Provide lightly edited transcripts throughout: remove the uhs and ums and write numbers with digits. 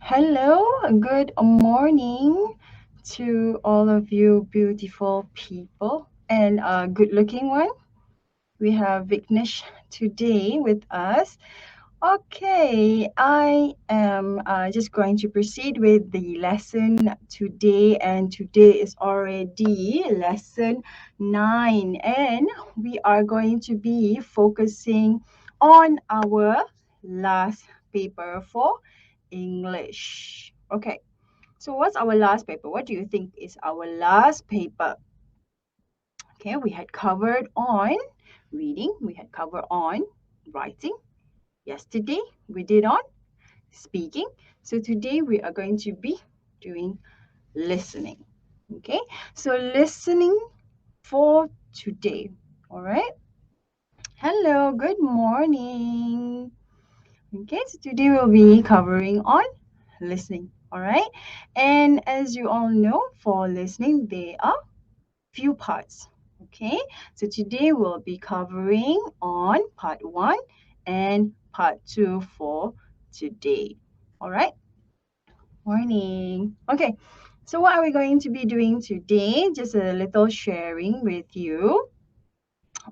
Hello, good morning to all of you beautiful people and a good looking one. We have Vignesh today with us. Okay, I am just going to proceed with the lesson today, and today is already lesson 9, and we are going to be focusing on our last paper for English. Okay, so what's our last paper? What do you think is our last paper? Okay, we had covered on reading, we had covered on writing. Yesterday, we did on speaking. So today, we are going to be doing listening. Okay, so listening for today. All right. Hello, good morning. Okay, so today we'll be covering on listening. All right, and as you all know, for listening, there are few parts. Okay, so today we'll be covering on part 1 and part 2 for today. All right, morning. Okay, so what are we going to be doing today? Just a little sharing with you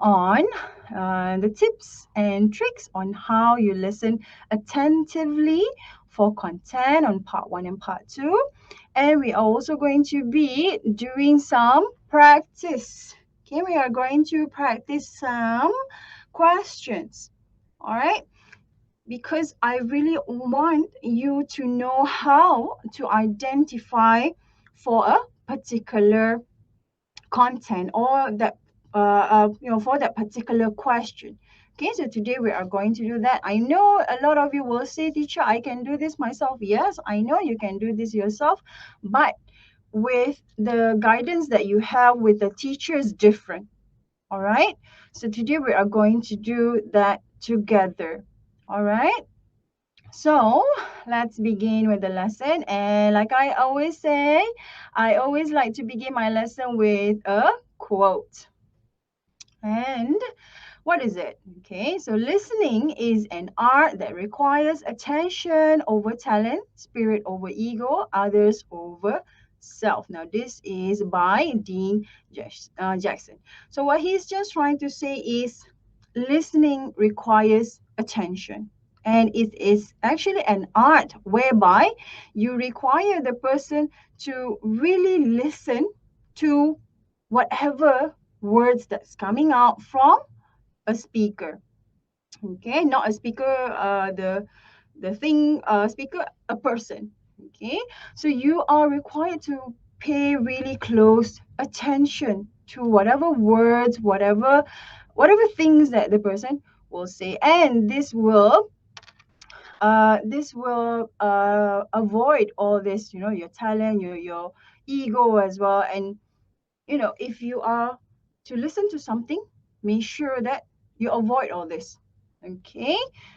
on the tips and tricks on how you listen attentively for content on part 1 and part 2. And we are also going to be doing some practice. Okay, we are going to practice some questions. All right, because I really want you to know how to identify for a particular content or that for that particular question. Okay, so today we are going to do that. I know a lot of you will say, teacher, I can do this myself. Yes, I know you can do this yourself, but with the guidance that you have with the teacher is different. All right, so today we are going to do that together. All right, so let's begin with the lesson. And like I always say, I always like to begin my lesson with a quote. And what is it? Okay, so listening is an art that requires attention over talent, spirit over ego, others over self. Now, this is by Dean Jackson. So, what he's just trying to say is listening requires attention. And it is actually an art whereby you require the person to really listen to whatever words that's coming out from a speaker. Okay, not a speaker, the thing, speaker, a person. Okay, so you are required to pay really close attention to whatever words, whatever things that the person will say, and this will avoid all this, your talent, your ego as well. And if you are to listen to something, make sure that you avoid all this. Okay,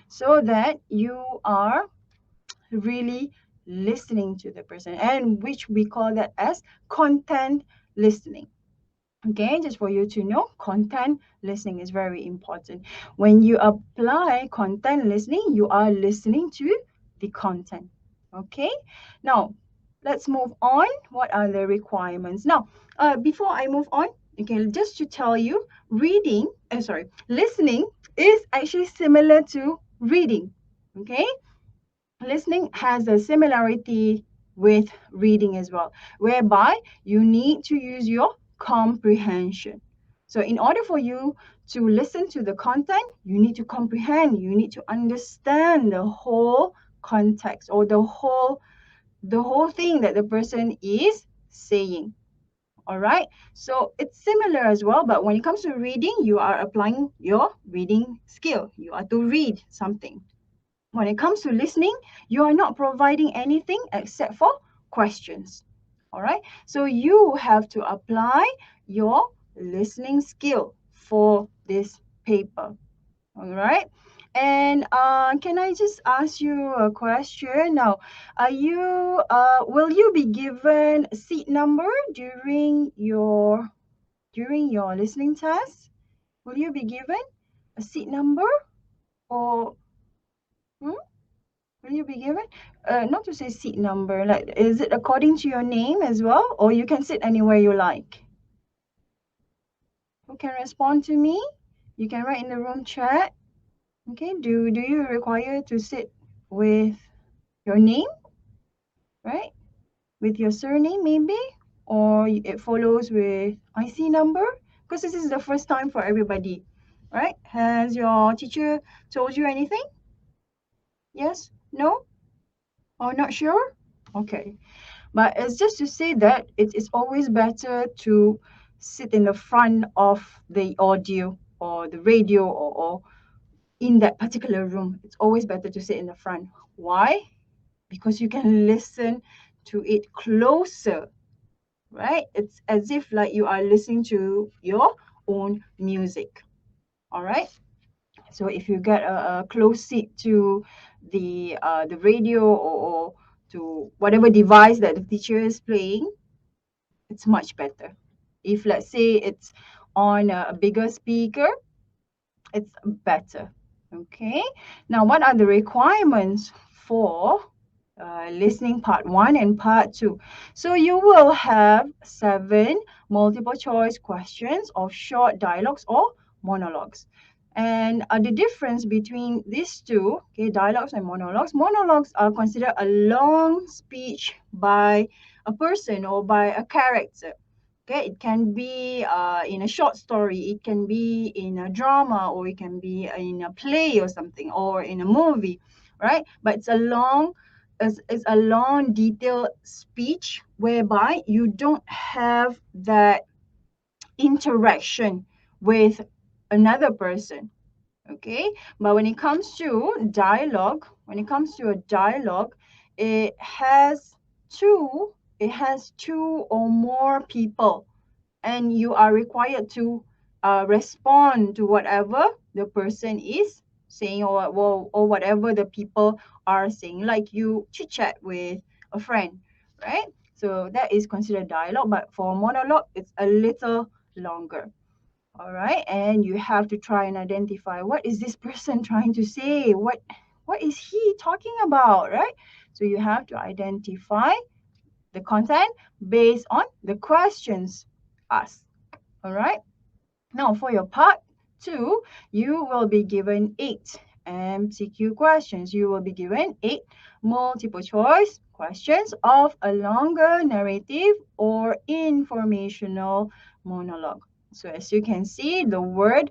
so that you are really listening to the person, and which we call that as content listening. Okay, just for you to know, content listening is very important. When you apply content listening, you are listening to the content. Okay, now let's move on. What are the requirements? Now, before I move on, okay, just to tell you, listening is actually similar to reading. Okay, listening has a similarity with reading as well, whereby you need to use your comprehension. So, in order for you to listen to the content, you need to comprehend, you need to understand the whole context or the whole thing that the person is saying. All right. So it's similar as well, but when it comes to reading, you are applying your reading skill. You are to read something. When it comes to listening, you are not providing anything except for questions. All right. So you have to apply your listening skill for this paper. All right. And can I just ask you a question now? Will you be given a seat number during your listening test? Will you be given a seat number, or hmm? Will you be given? Not to say seat number, like, is it according to your name as well? Or you can sit anywhere you like? Who can respond to me? You can write in the room chat. Okay, do you require to sit with your name, right? With your surname maybe? Or it follows with IC number? Because this is the first time for everybody, right? Has your teacher told you anything? Yes? No? Or not sure? Okay. But it's just to say that it is always better to sit in the front of the audio or the radio, or in that particular room. It's always better to sit in the front. Why? Because you can listen to it closer, right? It's as if like you are listening to your own music. All right. So if you get a close seat to the radio, or to whatever device that the teacher is playing, it's much better. If let's say it's on a bigger speaker, it's better. Okay. Now, what are the requirements for listening part 1 and part 2? So you will have 7 multiple choice questions of short dialogues or monologues. And the difference between these two, okay, dialogues and monologues are considered a long speech by a person or by a character. Okay, it can be in a short story, it can be in a drama, or it can be in a play or something, or in a movie, right? But it's a long, detailed speech whereby you don't have that interaction with another person. Okay, but when it comes to dialogue, it has two, or more people, and you are required to respond to whatever the person is saying, or whatever the people are saying, like you chit chat with a friend, right? So that is considered dialogue, but for monologue, it's a little longer. All right, and you have to try and identify what is this person trying to say, what is he talking about, right? So you have to identify the content based on the questions asked. All right. Now for your part 2, you will be given 8 MCQ questions. You will be given 8 multiple choice questions of a longer narrative or informational monologue. So as you can see, the word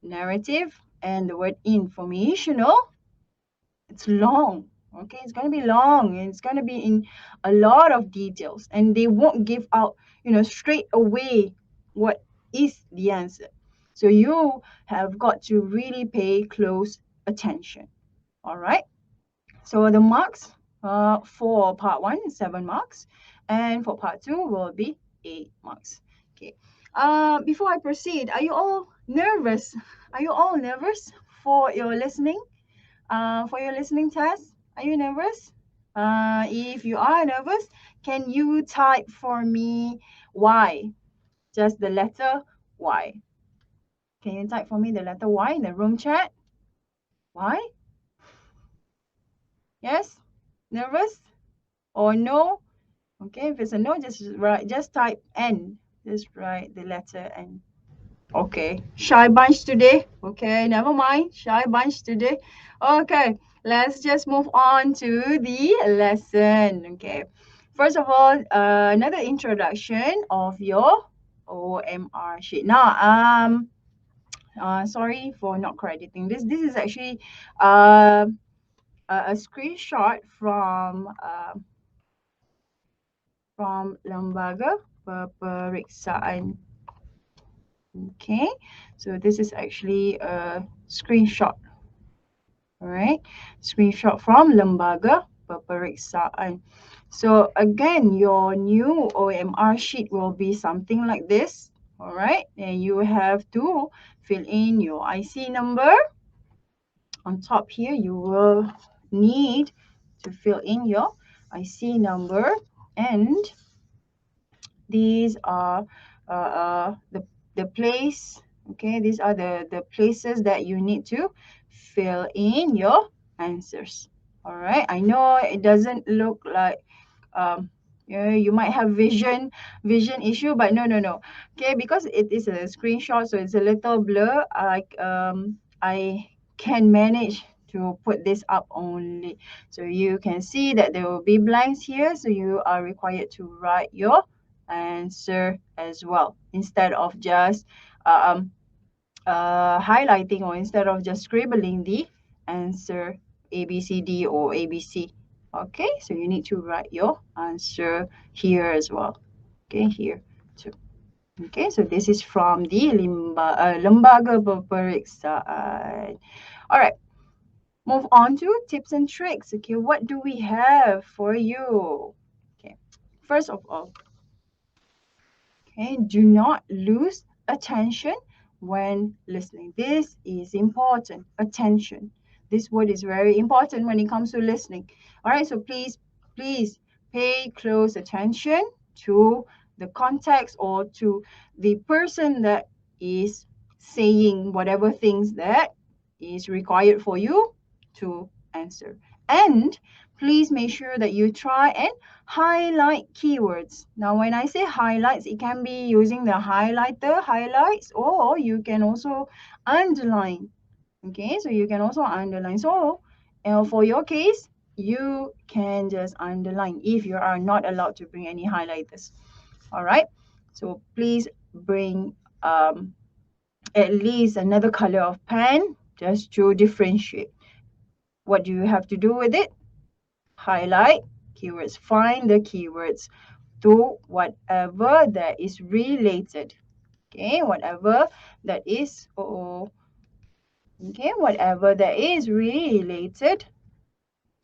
narrative and the word informational, it's long. Okay, it's going to be long, and it's going to be in a lot of details, and they won't give out, straight away what is the answer. So you have got to really pay close attention. All right. So the marks for part 1 is 7 marks, and for part 2 will be 8 marks. Okay. Before I proceed, are you all nervous? Are you all nervous for your listening? For your listening test? Are you nervous? If you are nervous, can you type for me Y? Just the letter Y. Can you type for me the letter Y in the room chat? Y? Yes? Nervous? Or no? Okay, if it's a no, just type N. Just write the letter N. Okay, shy bunch today. Okay, never mind. Shy bunch today. Okay, let's just move on to the lesson. Okay, first of all, another introduction of your OMR sheet. Now, sorry for not crediting this. This is actually a screenshot from Lembaga Peperiksaan. Okay, so this is actually a screenshot. All right, screenshot from Lembaga Peperiksaan. So again, your new OMR sheet will be something like this. All right, and you have to fill in your IC number. On top here, you will need to fill in your IC number, and these are the place. Okay, these are the places that you need to fill in your answers. All right. I know it doesn't look like you might have vision issue, but no. Okay, because it is a screenshot, so it's a little blur. I can manage to put this up only, so you can see that there will be blanks here. So you are required to write your answer as well instead of just um highlighting, or instead of just scribbling the answer ABCD or ABC. Okay, so you need to write your answer here as well. Okay, here too. Okay, so this is from the Lembaga Peperiksaan. All right, move on to tips and tricks. Okay, what do we have for you? Okay, first of all, okay, do not lose attention when listening. This is important. Attention. This word is very important when it comes to listening. All right, so please pay close attention to the context, or to the person that is saying whatever things that is required for you to answer. And please make sure that you try and highlight keywords. Now, when I say highlights, it can be using the highlighter, highlights, or you can also underline. Okay, so you can also underline. So, for your case, you can just underline if you are not allowed to bring any highlighters. All right, so please bring at least another color of pen just to differentiate. What do you have to do with it? Highlight keywords, find the keywords to whatever that is related. Okay, whatever that is, okay, whatever that is related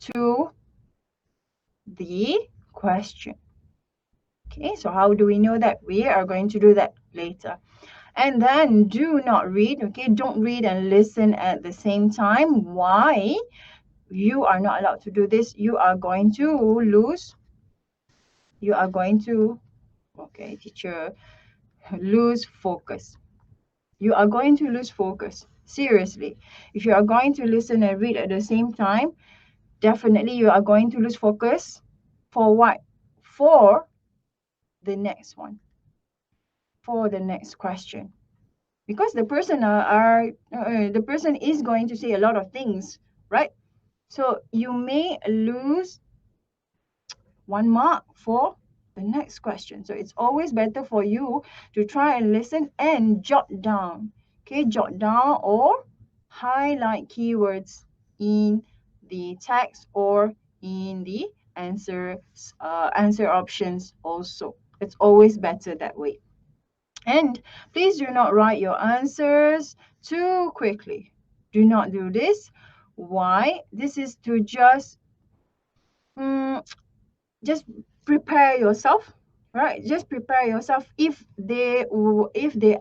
to the question. Okay, so how do we know that? We are going to do that later. And then do not read, okay? Don't read and listen at the same time. Why? You are not allowed to do this. You are going to lose, okay, teacher, lose focus. You are going to lose focus. Seriously. If you are going to listen and read at the same time, definitely you are going to lose focus. For what? For the next one. For the next question. Because the person the person is going to say a lot of things, right? So you may lose 1 mark for the next question. So it's always better for you to try and listen and jot down. Okay, jot down or highlight keywords in the text or in the answer options also. It's always better that way. And please do not write your answers too quickly. Do not do this. Why? This is to mm, just prepare yourself, right? Just prepare yourself if they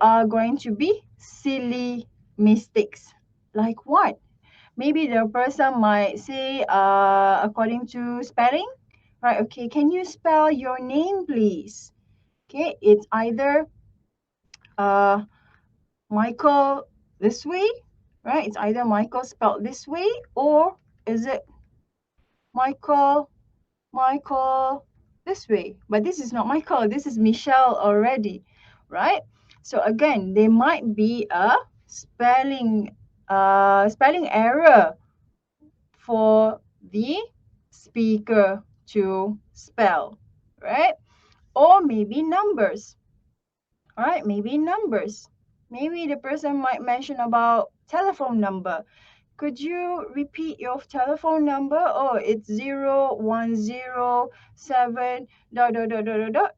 are going to be silly mistakes. Like what? Maybe the person might say, according to spelling, right? Okay, can you spell your name, please? Okay, it's either uh Michael this way, right? It's either Michael spelled this way, or is it Michael Michael this way? But this is not Michael, this is Michelle already, right? So again, there might be a spelling error for the speaker to spell, right? Or maybe numbers. All right, maybe numbers. Maybe the person might mention about telephone number. Could you repeat your telephone number? Oh, it's 0107 dot dot dot dot dot dot.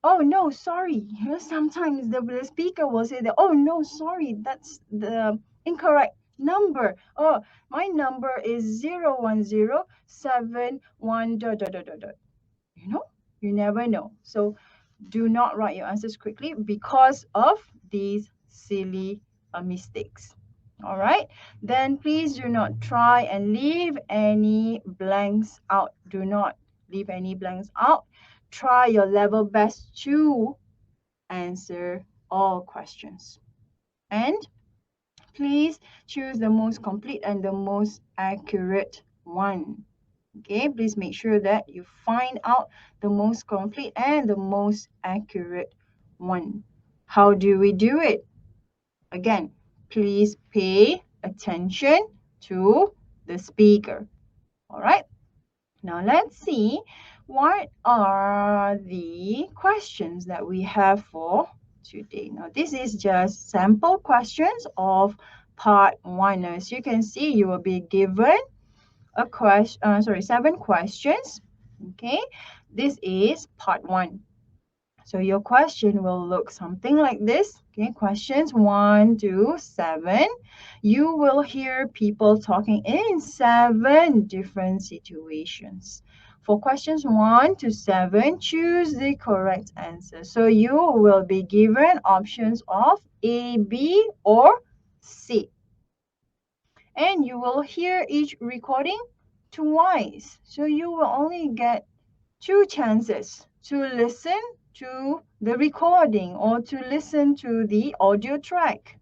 Oh no, sorry. Sometimes the speaker will say that, oh no, sorry, that's the incorrect number. Oh, my number is 0107 dot dot dot dot dot. You know, you never know. So do not write your answers quickly because of these silly mistakes. All right, then please do not try and leave any blanks out. Do not leave any blanks out. Try your level best to answer all questions. And please choose the most complete and the most accurate 1. Okay, please make sure that you find out the most complete and the most accurate one. How do we do it? Again, please pay attention to the speaker. All right. Now let's see what are the questions that we have for today. Now this is just sample questions of part 1. As you can see, you will be given a question, 7 questions. Okay, this is part 1. So your question will look something like this. Okay, questions 1 to 7. You will hear people talking in 7 different situations. For questions 1 to 7, choose the correct answer. So you will be given options of A, B, or C. And you will hear each recording twice. So you will only get 2 chances to listen to the recording or to listen to the audio track.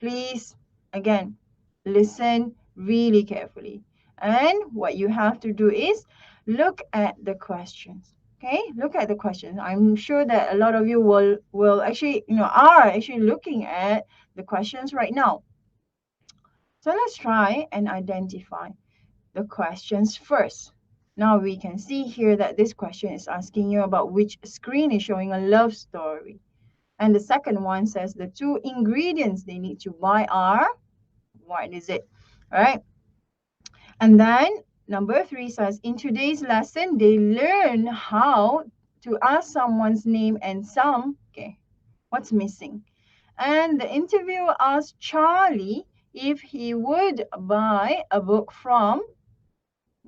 Please, again, listen really carefully. And what you have to do is look at the questions. Okay, look at the questions. I'm sure that a lot of you will actually, are actually looking at the questions right now. So let's try and identify the questions first. Now we can see here that this question is asking you about which screen is showing a love story. And the second one says the 2 ingredients they need to buy are, what is it? All right. And then number 3 says in today's lesson, they learn how to ask someone's name and okay, what's missing? And the interviewer asked Charlie if he would buy a book from,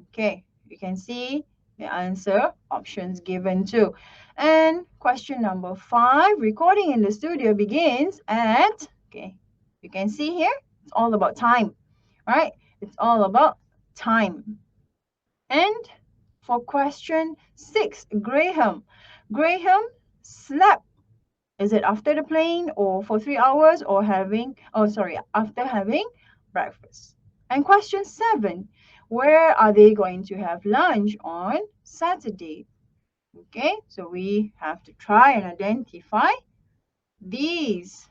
okay, you can see the answer options given too. And question number 5, recording in the studio begins at, okay, you can see here, it's all about time, right? It's all about time. And for question 6, Graham slept. Is it after the plane or for 3 hours or after having breakfast? And question 7, where are they going to have lunch on Saturday? Okay, so we have to try and identify these.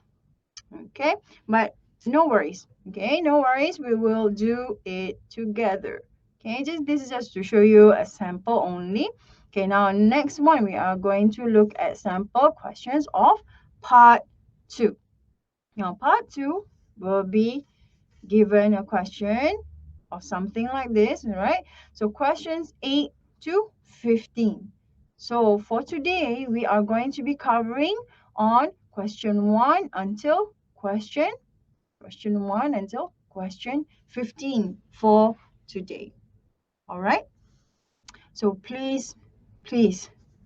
Okay, but no worries. Okay, no worries. We will do it together. Okay, this is just to show you a sample only. Okay, now next one we are going to look at sample questions of part 2. Now part 2 will be given a question or something like this, right? So questions 8 to 15. So for today, we are going to be covering on question 1 until question 1 until question 15 for today. All right? So please,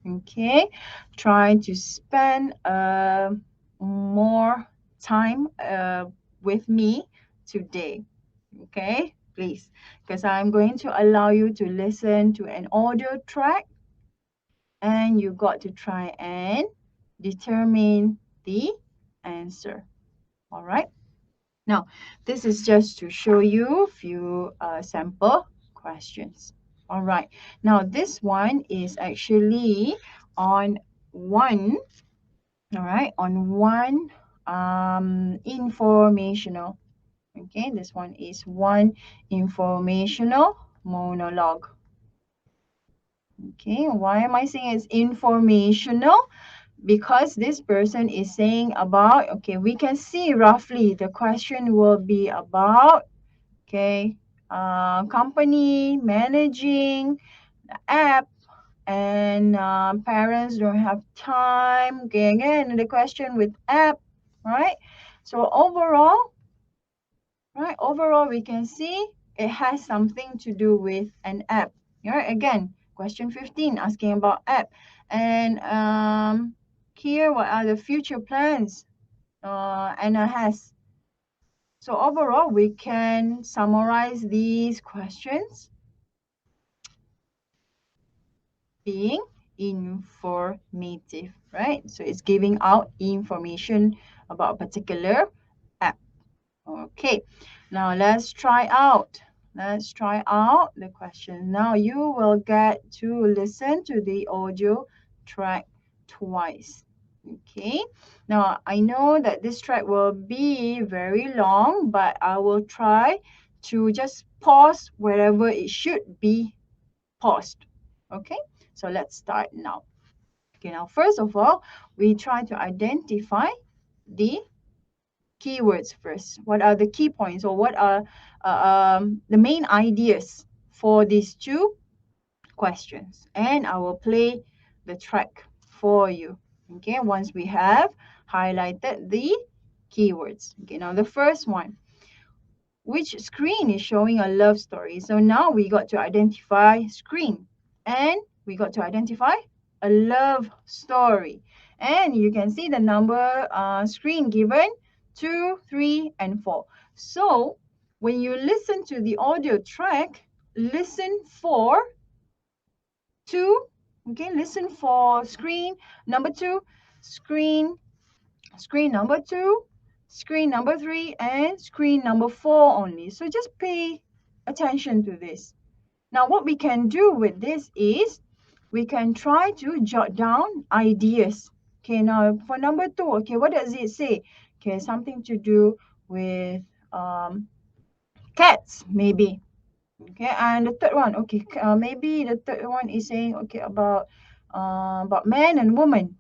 okay, try to spend more time with me today. Okay, please, because I'm going to allow you to listen to an audio track and you got to try and determine the answer. All right. Now, this is just to show you a few sample questions. All right. Now, this one is actually on one, all right, on one informational. Okay, this one is one informational monologue. Okay, why am I saying it's informational? Because this person is saying about, okay, we can see roughly the question will be about, okay, company managing the app and parents don't have time. Okay, again, the question with app, right? So overall, right, overall we can see it has something to do with an app. Right, again, question 15 asking about app. And here, what are the future plans Anna has? So overall, we can summarize these questions being informative, right? So it's giving out information about a particular app. Okay, now let's try out Let's try out the question. Now you will get to listen to the audio track twice. Okay. Now I know that this track will be very long, but I will try to just pause wherever it should be paused. Okay. So let's start now. Okay. Now first of all, we try to identify the keywords first. What are the key points, or what are the main ideas for these two questions? And I will play the track for you. Okay, once we have highlighted the keywords. Okay, now the first one, which screen is showing a love story? So now we got to identify screen, and we got to identify a love story. And you can see the number screen given 2, 3, and 4. So when you listen to the audio track, listen for 2. Okay, listen for screen number 2, screen screen number 2, screen number 3, and screen number 4 only. So just pay attention to this. Now what we can do with this is we can try to jot down ideas. Okay, now for number 2, okay, what does it say? Okay, something to do with cats, maybe. Okay, and the third one, okay, maybe the third one is saying, okay, about man and woman.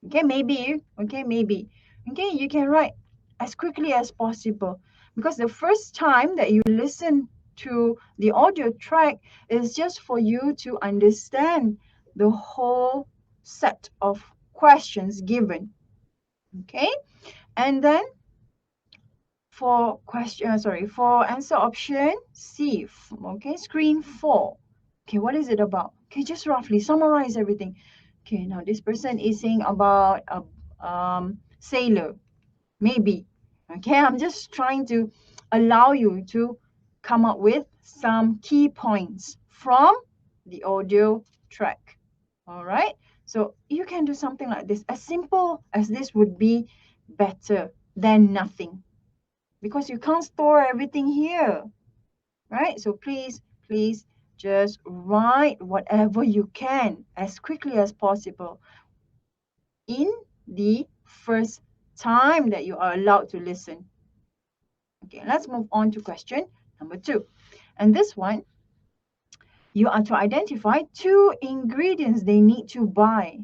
Okay, maybe. Okay, maybe. Okay, you can write as quickly as possible, because the first time that you listen to the audio track is just for you to understand the whole set of questions given. Okay, and then for answer option C, okay, screen 4. Okay, what is it about? Okay, just roughly summarize everything. Okay, now this person is saying about a sailor, maybe. Okay, I'm just trying to allow you to come up with some key points from the audio track. All right, so you can do something like this. As simple as this would be better than nothing, because you can't store everything here, right? So please just write whatever you can as quickly as possible in the first time that you are allowed to listen. Okay, let's move on to question number 2. And this one, you are to identify 2 ingredients they need to buy.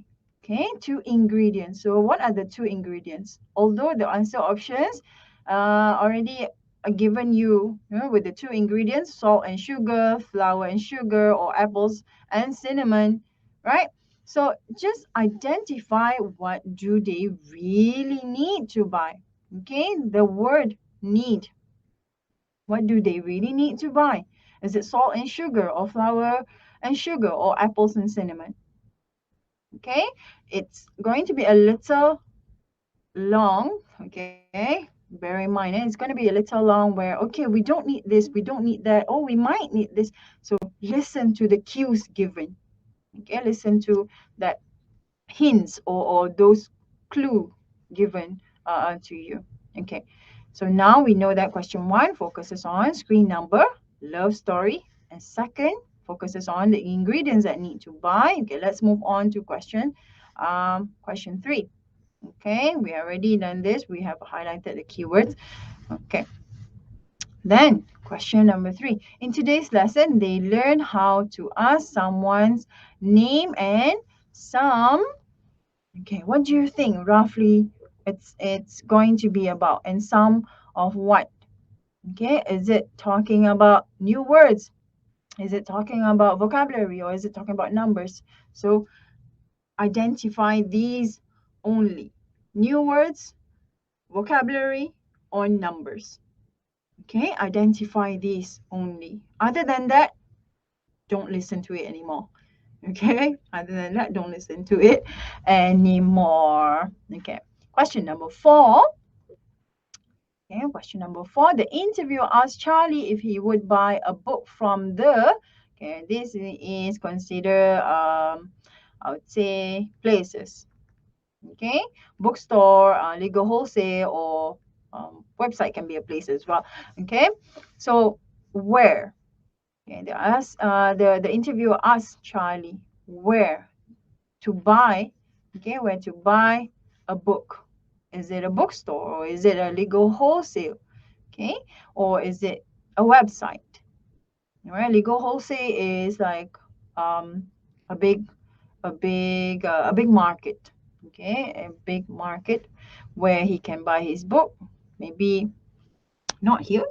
Okay, 2 ingredients. So what are the 2 ingredients? Although the answer options already are given you know, with the 2 ingredients, salt and sugar, flour and sugar, or apples and cinnamon, right? So just identify what do they really need to buy. Okay, the word need. What do they really need to buy? Is it salt and sugar, or flour and sugar, or apples and cinnamon? Okay, it's going to be a little long. Okay, bear in mind, it's going to be a little long where, okay, we don't need this, we don't need that, oh, we might need this. So listen to the cues given. Okay, listen to that hints, or those clue given to you. Okay, so now we know that question 1 focuses on screen number, love story, and second focuses on the ingredients that need to buy. Okay, let's move on to question 3. Okay, we already done this. We have highlighted the keywords. Okay, then question number 3. In today's lesson, they learn how to ask someone's name and some. Okay, what do you think roughly it's going to be about? And some of what? Okay, is it talking about new words? Is it talking about vocabulary, or is it talking about numbers? So identify these only. New words, vocabulary, or numbers. Okay, identify these only. Other than that, don't listen to it anymore. Okay, other than that, don't listen to it anymore. Okay, question number 4. Okay, question number 4. The interviewer asked Charlie if he would buy a book from the, okay, this is considered, I would say, places. Okay, bookstore, legal wholesale, or website can be a place as well. Okay, so where? Okay, the interviewer asked Charlie where to buy, okay, where to buy a book. Is it a bookstore or is it a legal wholesale? Okay, or is it a website? All right, legal wholesale is like um, a big a big market, okay, a big market where he can buy his book. Maybe not here,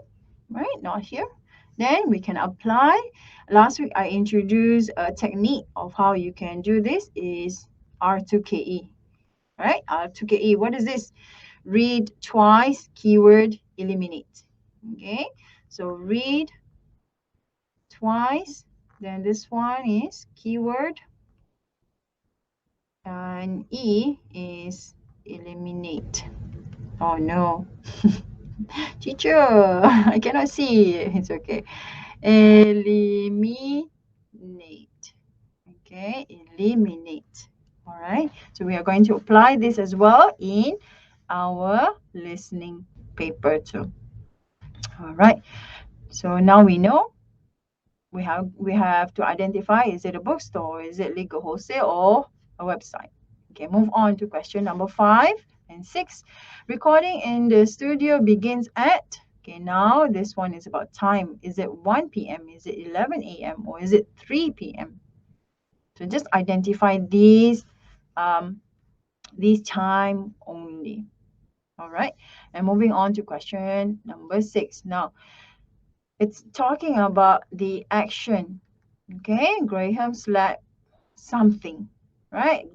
right? Not here. Then we can apply. Last week I introduced a technique of how you can do this is R2KE, right? R2KE. What is this? Read twice, keyword, eliminate. Okay, so read twice. Then this one is keyword, and E is eliminate. Oh no. Teacher, I cannot see. It's okay. Eliminate. Okay, eliminate. All right. So we are going to apply this as well in our listening paper too. All right. So now we know we have to identify, is it a bookstore, is it legal wholesale, or a website. Okay, move on to question number 5 and 6. Recording in the studio begins at, okay, now this one is about time. Is it 1 p.m., is it 11 a.m., or is it 3 p.m.? So just identify these time only. All right, and moving on to question number 6. Now it's talking about the action. Okay, Graham slapped something, right?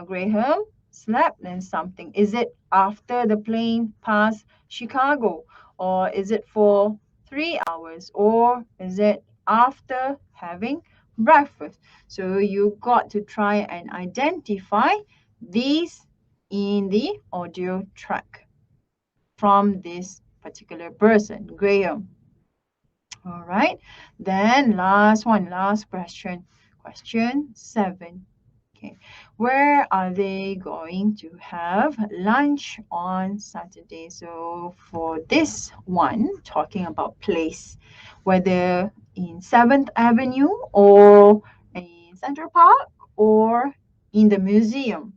Graham slapped and something. Is it after the plane passed Chicago, or is it for 3 hours, or is it after having breakfast? So you got to try and identify these in the audio track from this particular person, Graham. All right. Then last one, last question. Question 7. Okay. Where are they going to have lunch on Saturday? So for this one, talking about place, whether in 7th Avenue or in Central Park or in the museum.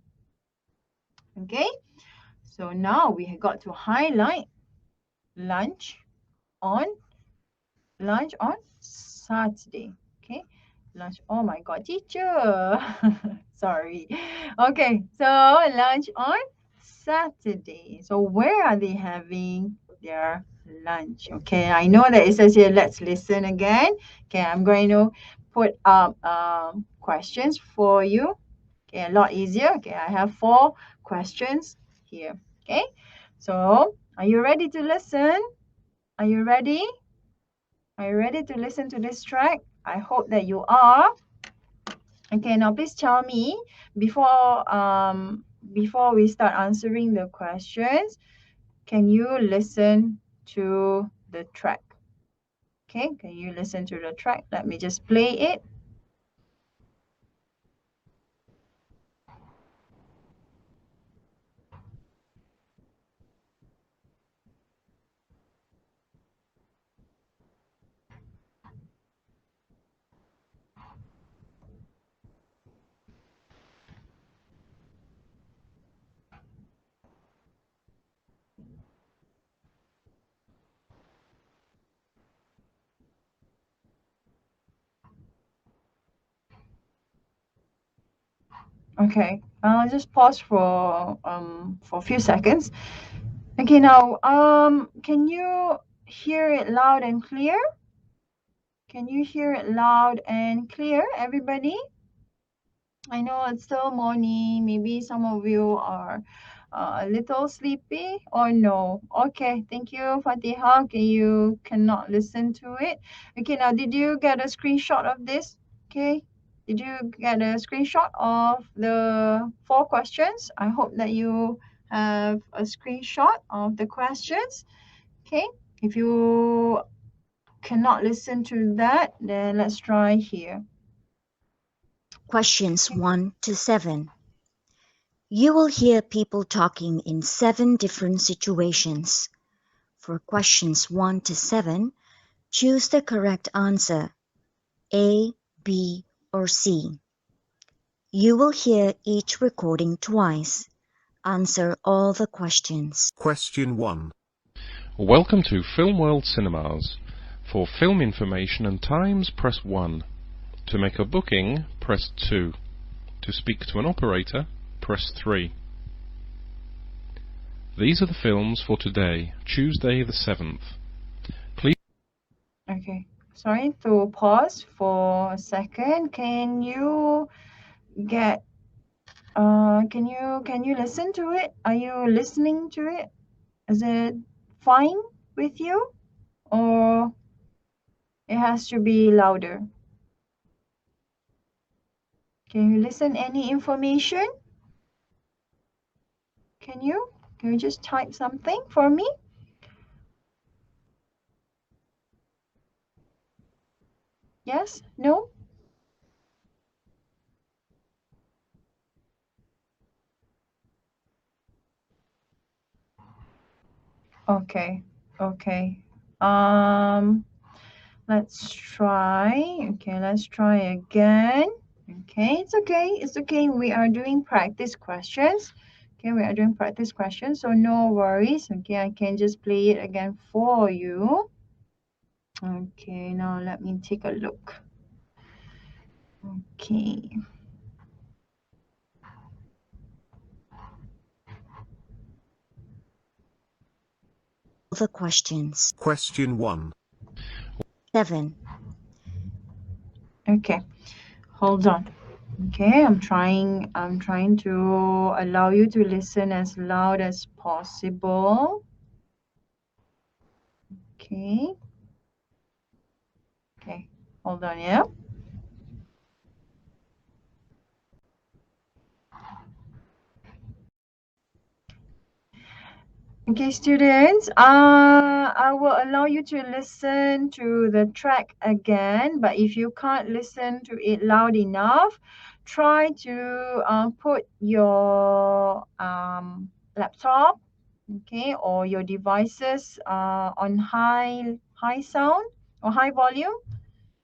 Okay. So now we have got to highlight lunch on lunch on Saturday. Okay, lunch. Oh my God, teacher. Sorry. Okay, so lunch on Saturday. So where are they having their lunch? Okay, I know that it says here, let's listen again. Okay, I'm going to put up questions for you. Okay, a lot easier. Okay, I have 4 questions here. Okay, so are you ready to listen? Are you ready? Are you ready to listen to this track? I hope that you are. Okay, now please tell me before we start answering the questions, can you listen to the track? Okay, can you listen to the track? Let me just play it. Okay, I'll just pause for a few seconds. Okay, now can you hear it loud and clear? Can you hear it loud and clear, everybody? I know it's still morning. Maybe some of you are a little sleepy or no. Okay, thank you, Fatiha. Okay, you cannot listen to it. Okay, now did you get a screenshot of this? Okay, did you get a screenshot of the 4 questions? I hope that you have a screenshot of the questions. Okay, if you cannot listen to that, then let's try here. Questions 1 to 7. You will hear people talking in 7 different situations. For questions 1 to 7, choose the correct answer A, B, or C? You will hear each recording twice. Answer all the questions. Question 1. Welcome to Film World Cinemas. For film information and times, press 1. To make a booking, press 2. To speak to an operator, press 3. These are the films for today, Tuesday the 7th. Please. Okay. Sorry to pause for a second. Can you get can you listen to it? Are you listening to it? Is it fine with you, or it has to be louder? Can you listen any information? Can you? Can you just type something for me? Yes? No? Okay. Okay. Um, let's try. Okay, let's try again. Okay, it's okay. It's okay. We are doing practice questions. Okay, we are doing practice questions, so no worries. Okay, I can just play it again for you. Okay, now let me take a look. Okay. The questions. Question 1. 7. Okay, hold on. Okay, I'm trying to allow you to listen as loud as possible. Okay. Okay, hold on, yeah. Okay, students, I will allow you to listen to the track again, but if you can't listen to it loud enough, try to put your laptop, okay, or your devices on high sound or high volume.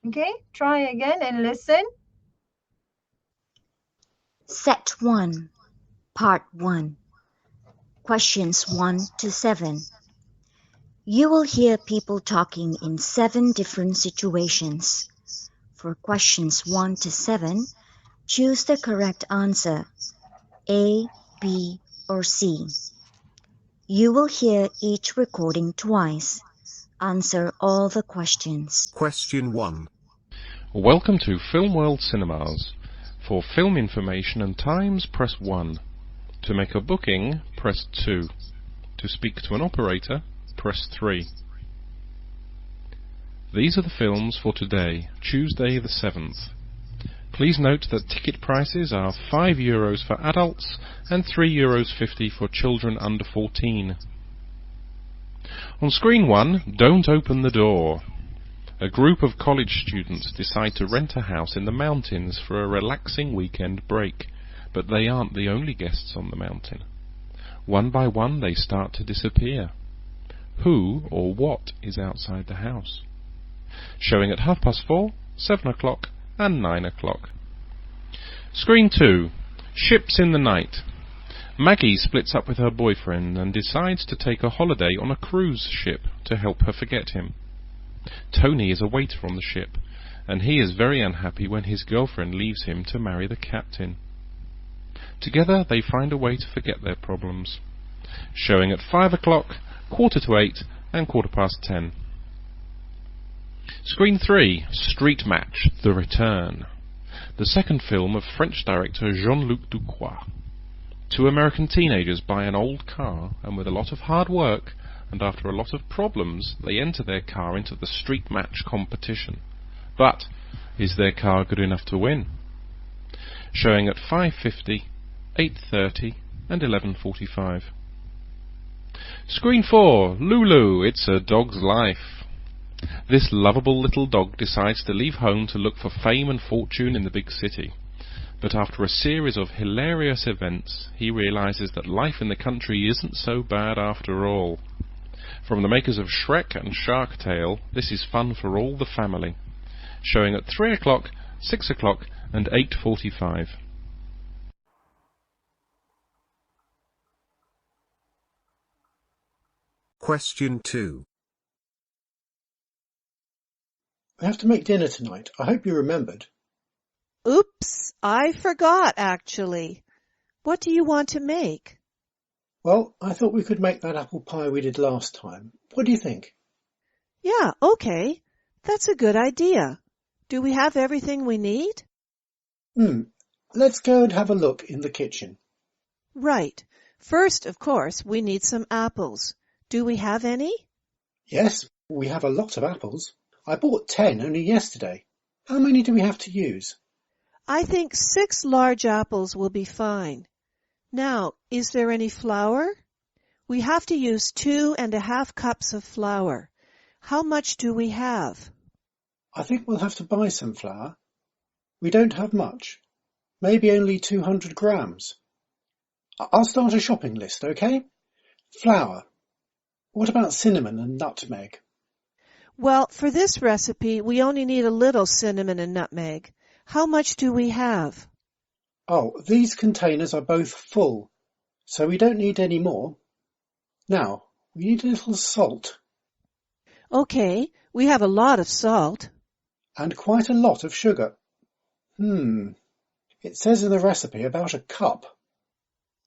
Okay, try again and listen. Set 1. Part 1. Questions 1 to 7. You will hear people talking in 7 different situations. For questions 1 to 7, choose the correct answer, A, B, or C. You will hear each recording twice. Answer all the questions. Question 1. Welcome to Film World Cinemas. For film information and times, press 1. To make a booking, press 2. To speak to an operator, press 3. These are the films for today, Tuesday the 7th. Please note that ticket prices are €5 for adults and €3.50 for children under 14. On screen 1, don't open the door. A group of college students decide to rent a house in the mountains for a relaxing weekend break, but they aren't the only guests on the mountain. One by one they start to disappear. Who or what is outside the house? Showing at 4:30, 7 o'clock and 9 o'clock. Screen 2. Ships in the night. Maggie splits up with her boyfriend and decides to take a holiday on a cruise ship to help her forget him. Tony is a waiter on the ship, and he is very unhappy when his girlfriend leaves him to marry the captain. Together they find a way to forget their problems. Showing at 5 o'clock, 7:45 and 10:15. Screen 3. Street Match, The Return. The second film of French director Jean-Luc Ducroix. 2 American teenagers buy an old car, and with a lot of hard work, and after a lot of problems, they enter their car into the street match competition. But, is their car good enough to win? Showing at 5:50, 8:30 and 11:45. Screen 4. Lulu, It's a Dog's Life. This lovable little dog decides to leave home to look for fame and fortune in the big city. But after a series of hilarious events, he realizes that life in the country isn't so bad after all. From the makers of Shrek and Shark Tale, this is fun for all the family. showing at 3 o'clock, 6 o'clock and 8:45. Question 2. We have to make dinner tonight. I hope you remembered. Oops, I forgot actually. What do you want to make? Well, I thought we could make that apple pie we did last time. What do you think? Yeah, okay. That's a good idea. Do we have everything we need? Let's go and have a look in the kitchen. Right. First, of course, we need some apples. Do we have any? Yes, we have a lot of apples. I bought 10 only yesterday. How many do we have to use? I think 6 large apples will be fine. Now, is there any flour? We have to use 2½ cups of flour. How much do we have? I think we'll have to buy some flour. We don't have much. Maybe only 200 grams. I'll start a shopping list, okay? Flour. What about cinnamon and nutmeg? Well, for this recipe, we only need a little cinnamon and nutmeg. How much do we have? Oh, these containers are both full, so we don't need any more. Now, we need a little salt. Okay, we have a lot of salt. And quite a lot of sugar. It says in the recipe about a cup.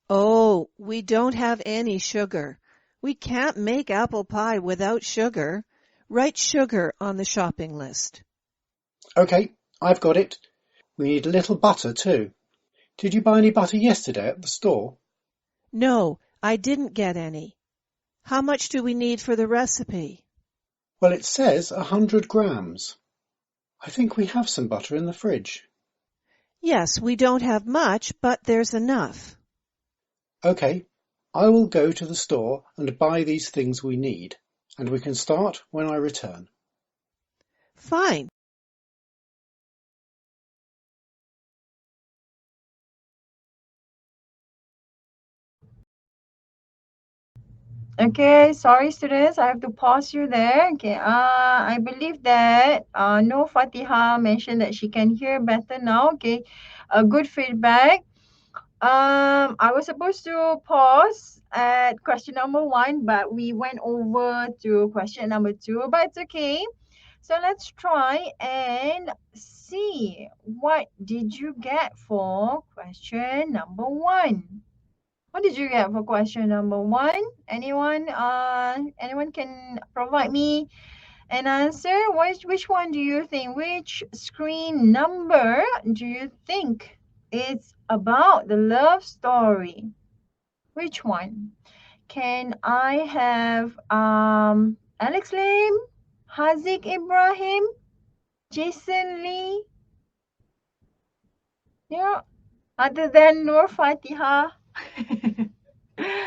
Oh, we don't have any sugar. We can't make apple pie without sugar. Write sugar on the shopping list. Okay, I've got it. We need a little butter too. Did you buy any butter yesterday at the store? No, I didn't get any. How much do we need for the recipe? Well, it says 100 grams. I think we have some butter in the fridge. Yes, we don't have much, but there's enough. Okay, I will go to the store and buy these things we need, and we can start when I return. Fine. Okay, sorry students, I have to pause you there. Okay, I believe that No Fatiha mentioned that she can hear better now. Okay, good feedback. I was supposed to pause at question number 1, but we went over to question number 2, but it's okay. So let's try and see what did you get for question number 1. What did you get for question number 1? Anyone can provide me an answer? Which one do you think? Which screen number do you think it's about the love story? Which one? Can I have Alex Lim, Haziq Ibrahim, Jason Lee? Yeah, other than Nur Fatiha.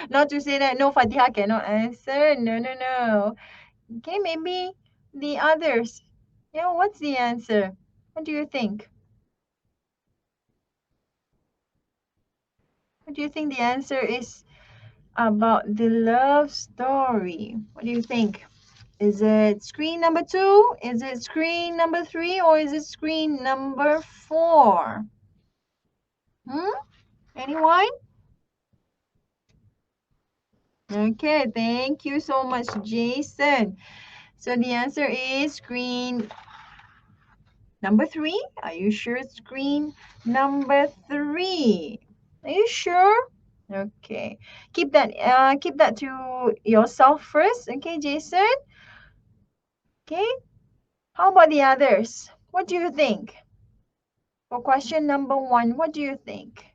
Not to say that no Fatiha cannot answer. No. Okay, maybe the others. Yeah, what's the answer? What do you think? What do you think the answer is about the love story? What do you think? Is it screen number 2? Is it screen number 3? Or is it screen number 4? Anyone? Okay, thank you so much, Jason. So the answer is screen number 3. Are you sure it's screen number 3? Are you sure? Okay. Keep that to yourself first. Okay, Jason? Okay. How about the others? What do you think? For question number 1, what do you think?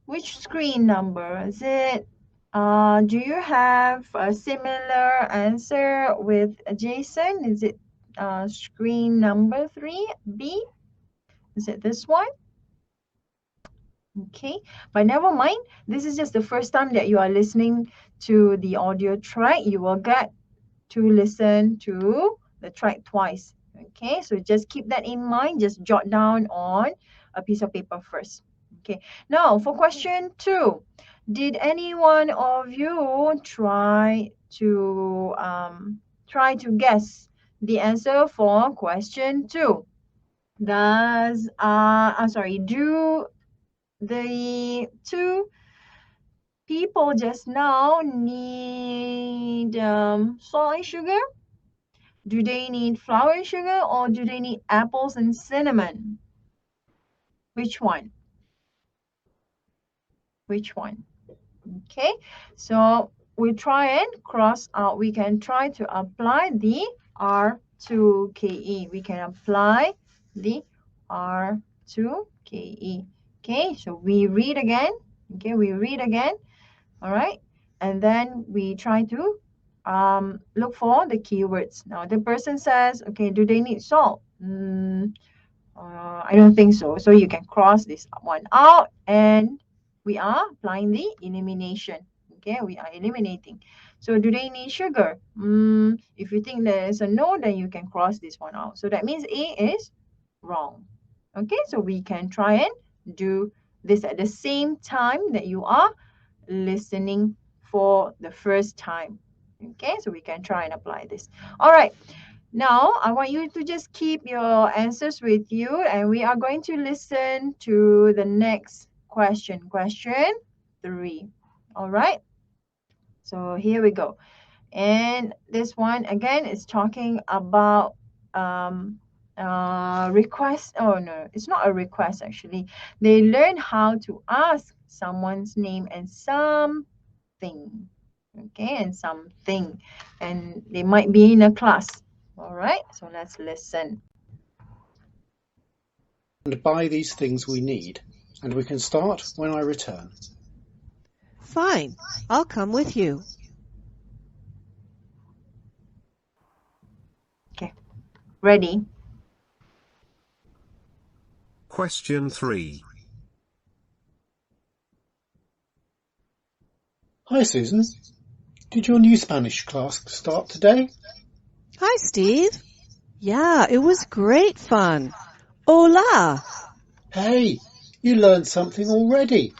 Which screen number? Is it do you have a similar answer with Jason? Is it screen number 3B? Is it this one? Okay, but never mind. This is just the first time that you are listening to the audio track. You will get to listen to the track twice. Okay, so just keep that in mind. Just jot down on a piece of paper first. Okay, now for question 2, did any one of you try to guess the answer for question 2. Do the two people just now need salt and sugar? Do they need flour and sugar, or do they need apples and cinnamon? Which one? Which one? Okay, so we try and cross out. We can try to apply the R2KE. We can apply the R2KE. Okay, so we read again. Okay, we read again. All right, and then we try to look for the keywords. Now the person says, okay, do they need salt? I don't think so. So you can cross this one out, and we are applying the elimination. Okay, we are eliminating. So do they need sugar? If you think there is a no, then you can cross this one out. So that means A is wrong. Okay, so we can try and do this at the same time that you are listening for the first time. Okay, so we can try and apply this. All right. Now, I want you to just keep your answers with you, and we are going to listen to the next question. Question 3. All right. So here we go. And this one, again, is talking about request. Oh, no, it's not a request, actually. They learn how to ask someone's name and something. Okay, and something. And they might be in a class. All right, so let's listen. And buy these things we need, and we can start when I return. Fine, I'll come with you. Okay, ready? Question 3. Hi, Susan. Did your new Spanish class start today? Hi, Steve. Yeah, it was great fun. Hola! Hey, you learned something already.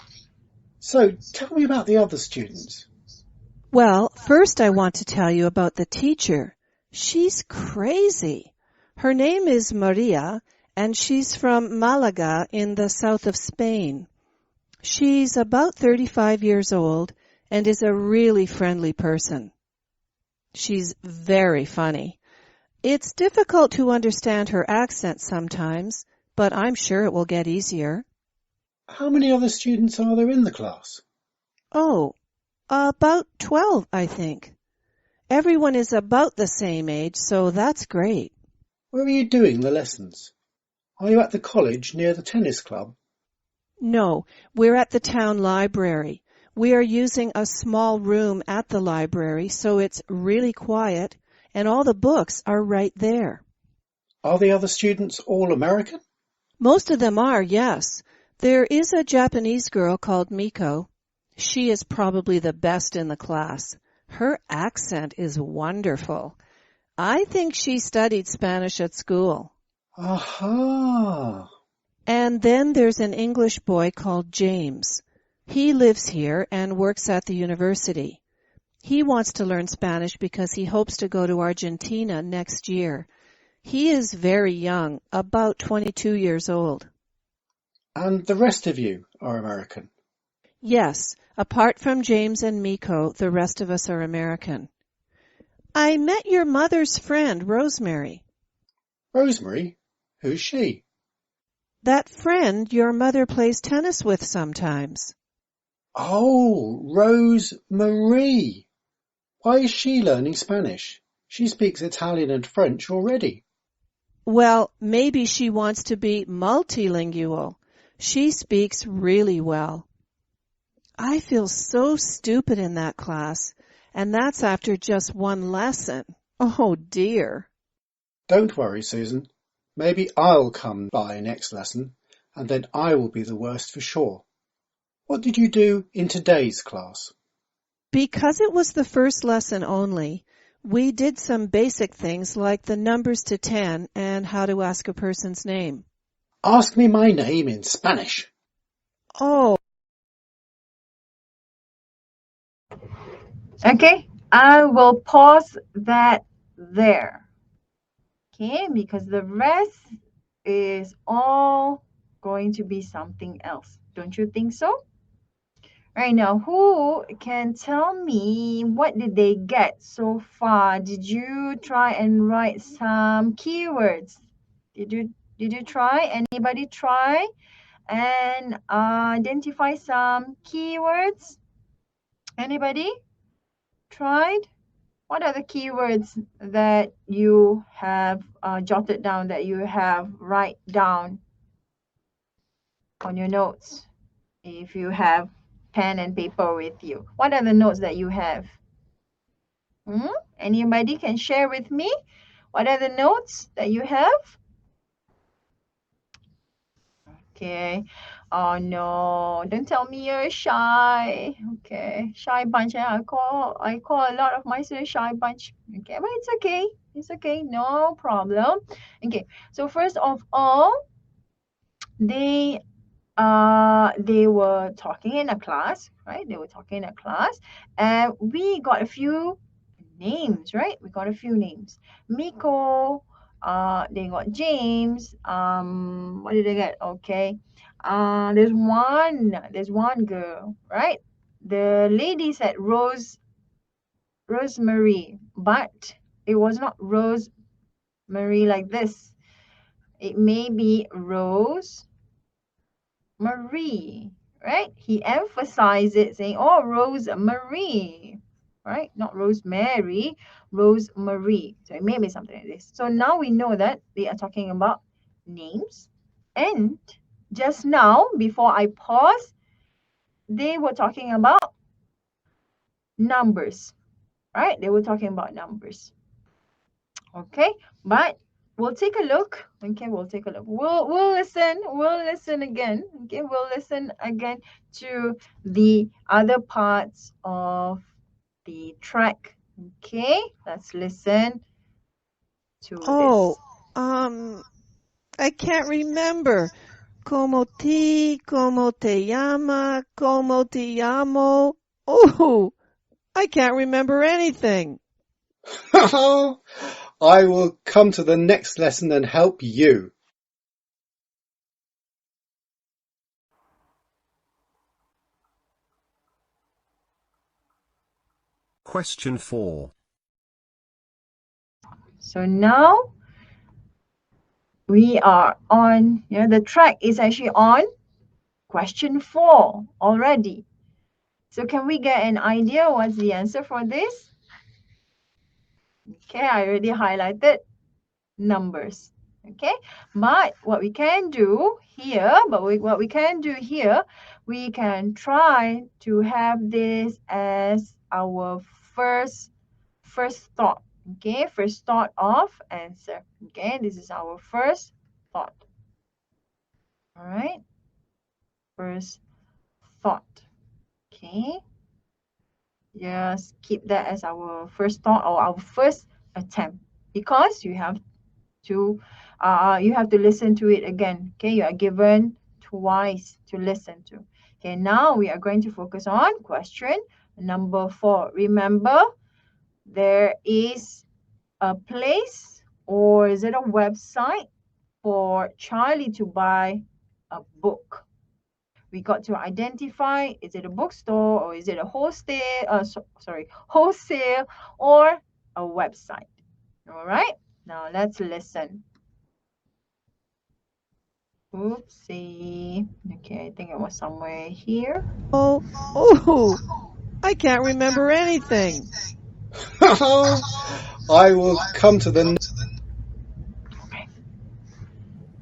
So, tell me about the other students. Well, first I want to tell you about the teacher. She's crazy. Her name is Maria, and she's from Malaga in the south of Spain. She's about 35 years old and is a really friendly person. She's very funny. It's difficult to understand her accent sometimes, but I'm sure it will get easier. How many other students are there in the class? Oh, about 12, I think. Everyone is about the same age, so that's great. Where are you doing the lessons? Are you at the college near the tennis club? No, we're at the town library. We are using a small room at the library, so it's really quiet, and all the books are right there. Are the other students all American? Most of them are, yes. There is a Japanese girl called Miko. She is probably the best in the class. Her accent is wonderful. I think she studied Spanish at school. Aha! And then there's an English boy called James. He lives here and works at the university. He wants to learn Spanish because he hopes to go to Argentina next year. He is very young, about 22 years old. And the rest of you are American? Yes, apart from James and Miko, the rest of us are American. I met your mother's friend, Rosemary. Rosemary? Who's she? That friend your mother plays tennis with sometimes. Oh, Rose Marie. Why is she learning Spanish? She speaks Italian and French already. Well, maybe she wants to be multilingual. She speaks really well. I feel so stupid in that class, and that's after just one lesson. Oh, dear. Don't worry, Susan. Maybe I'll come by next lesson, and then I will be the worst for sure. What did you do in today's class? Because it was the first lesson only, we did some basic things like the numbers to 10 and how to ask a person's name. Ask me my name in Spanish. Oh, Okay, I will pause that there. Okay, because the rest is all going to be something else. Don't you think so? Right now, who can tell me what did they get so far? Did you try and write some keywords? Did you try? Anybody try and identify some keywords? Anybody tried? What are the keywords that you have jotted down, that you have write down on your notes? If you have pen and paper with you, what are the notes that you have? Anybody can share with me? What are the notes that you have? Okay. Oh no, don't tell me you're shy. Okay, shy bunch. Yeah, I call a lot of my students shy bunch. Okay, but it's okay. It's okay. No problem. Okay. So first of all, they they were talking in a class, right? They were talking in a class, and we got a few names, right? We got a few names. Miko, they got James. What did they get? Okay. There's one girl, right? The lady said Rosemary, but it was not Rosemary like this. It may be Rose Marie, right? He emphasized it, saying, "Oh, Rose Marie," right? Not Rosemary, Rose Marie. So it may be something like this. So now we know that they are talking about names. And just now, before I pause, they were talking about numbers, right? They were talking about numbers. Okay, but we'll take a look. Okay, we'll take a look. We'll listen. We'll listen again. Okay, we'll listen again to the other parts of the track. Okay, let's listen to Oh, this. I can't remember. Como te llama, como te llamo. Oh, I can't remember anything. I will come to the next lesson and help you. Question 4. So now we are on, the track is actually on question 4 already. So can we get an idea what's the answer for this? Okay, I already highlighted numbers. Okay, but what we can do here, we can try to have this as our first thought. Okay, first thought of answer. Okay, this is our first thought. All right, first thought. Okay, just keep that as our first thought or our first attempt, because you have to listen to it again. Okay, you are given twice to listen to. Okay, now we are going to focus on question number 4. Remember, there is a place, or is it a website, for Charlie to buy a book. We got to identify, is it a bookstore, or is it a wholesale or a website. All right, now let's listen. Oopsie. Okay, I think it was somewhere here. Oh, I can't remember anything. I will come to the...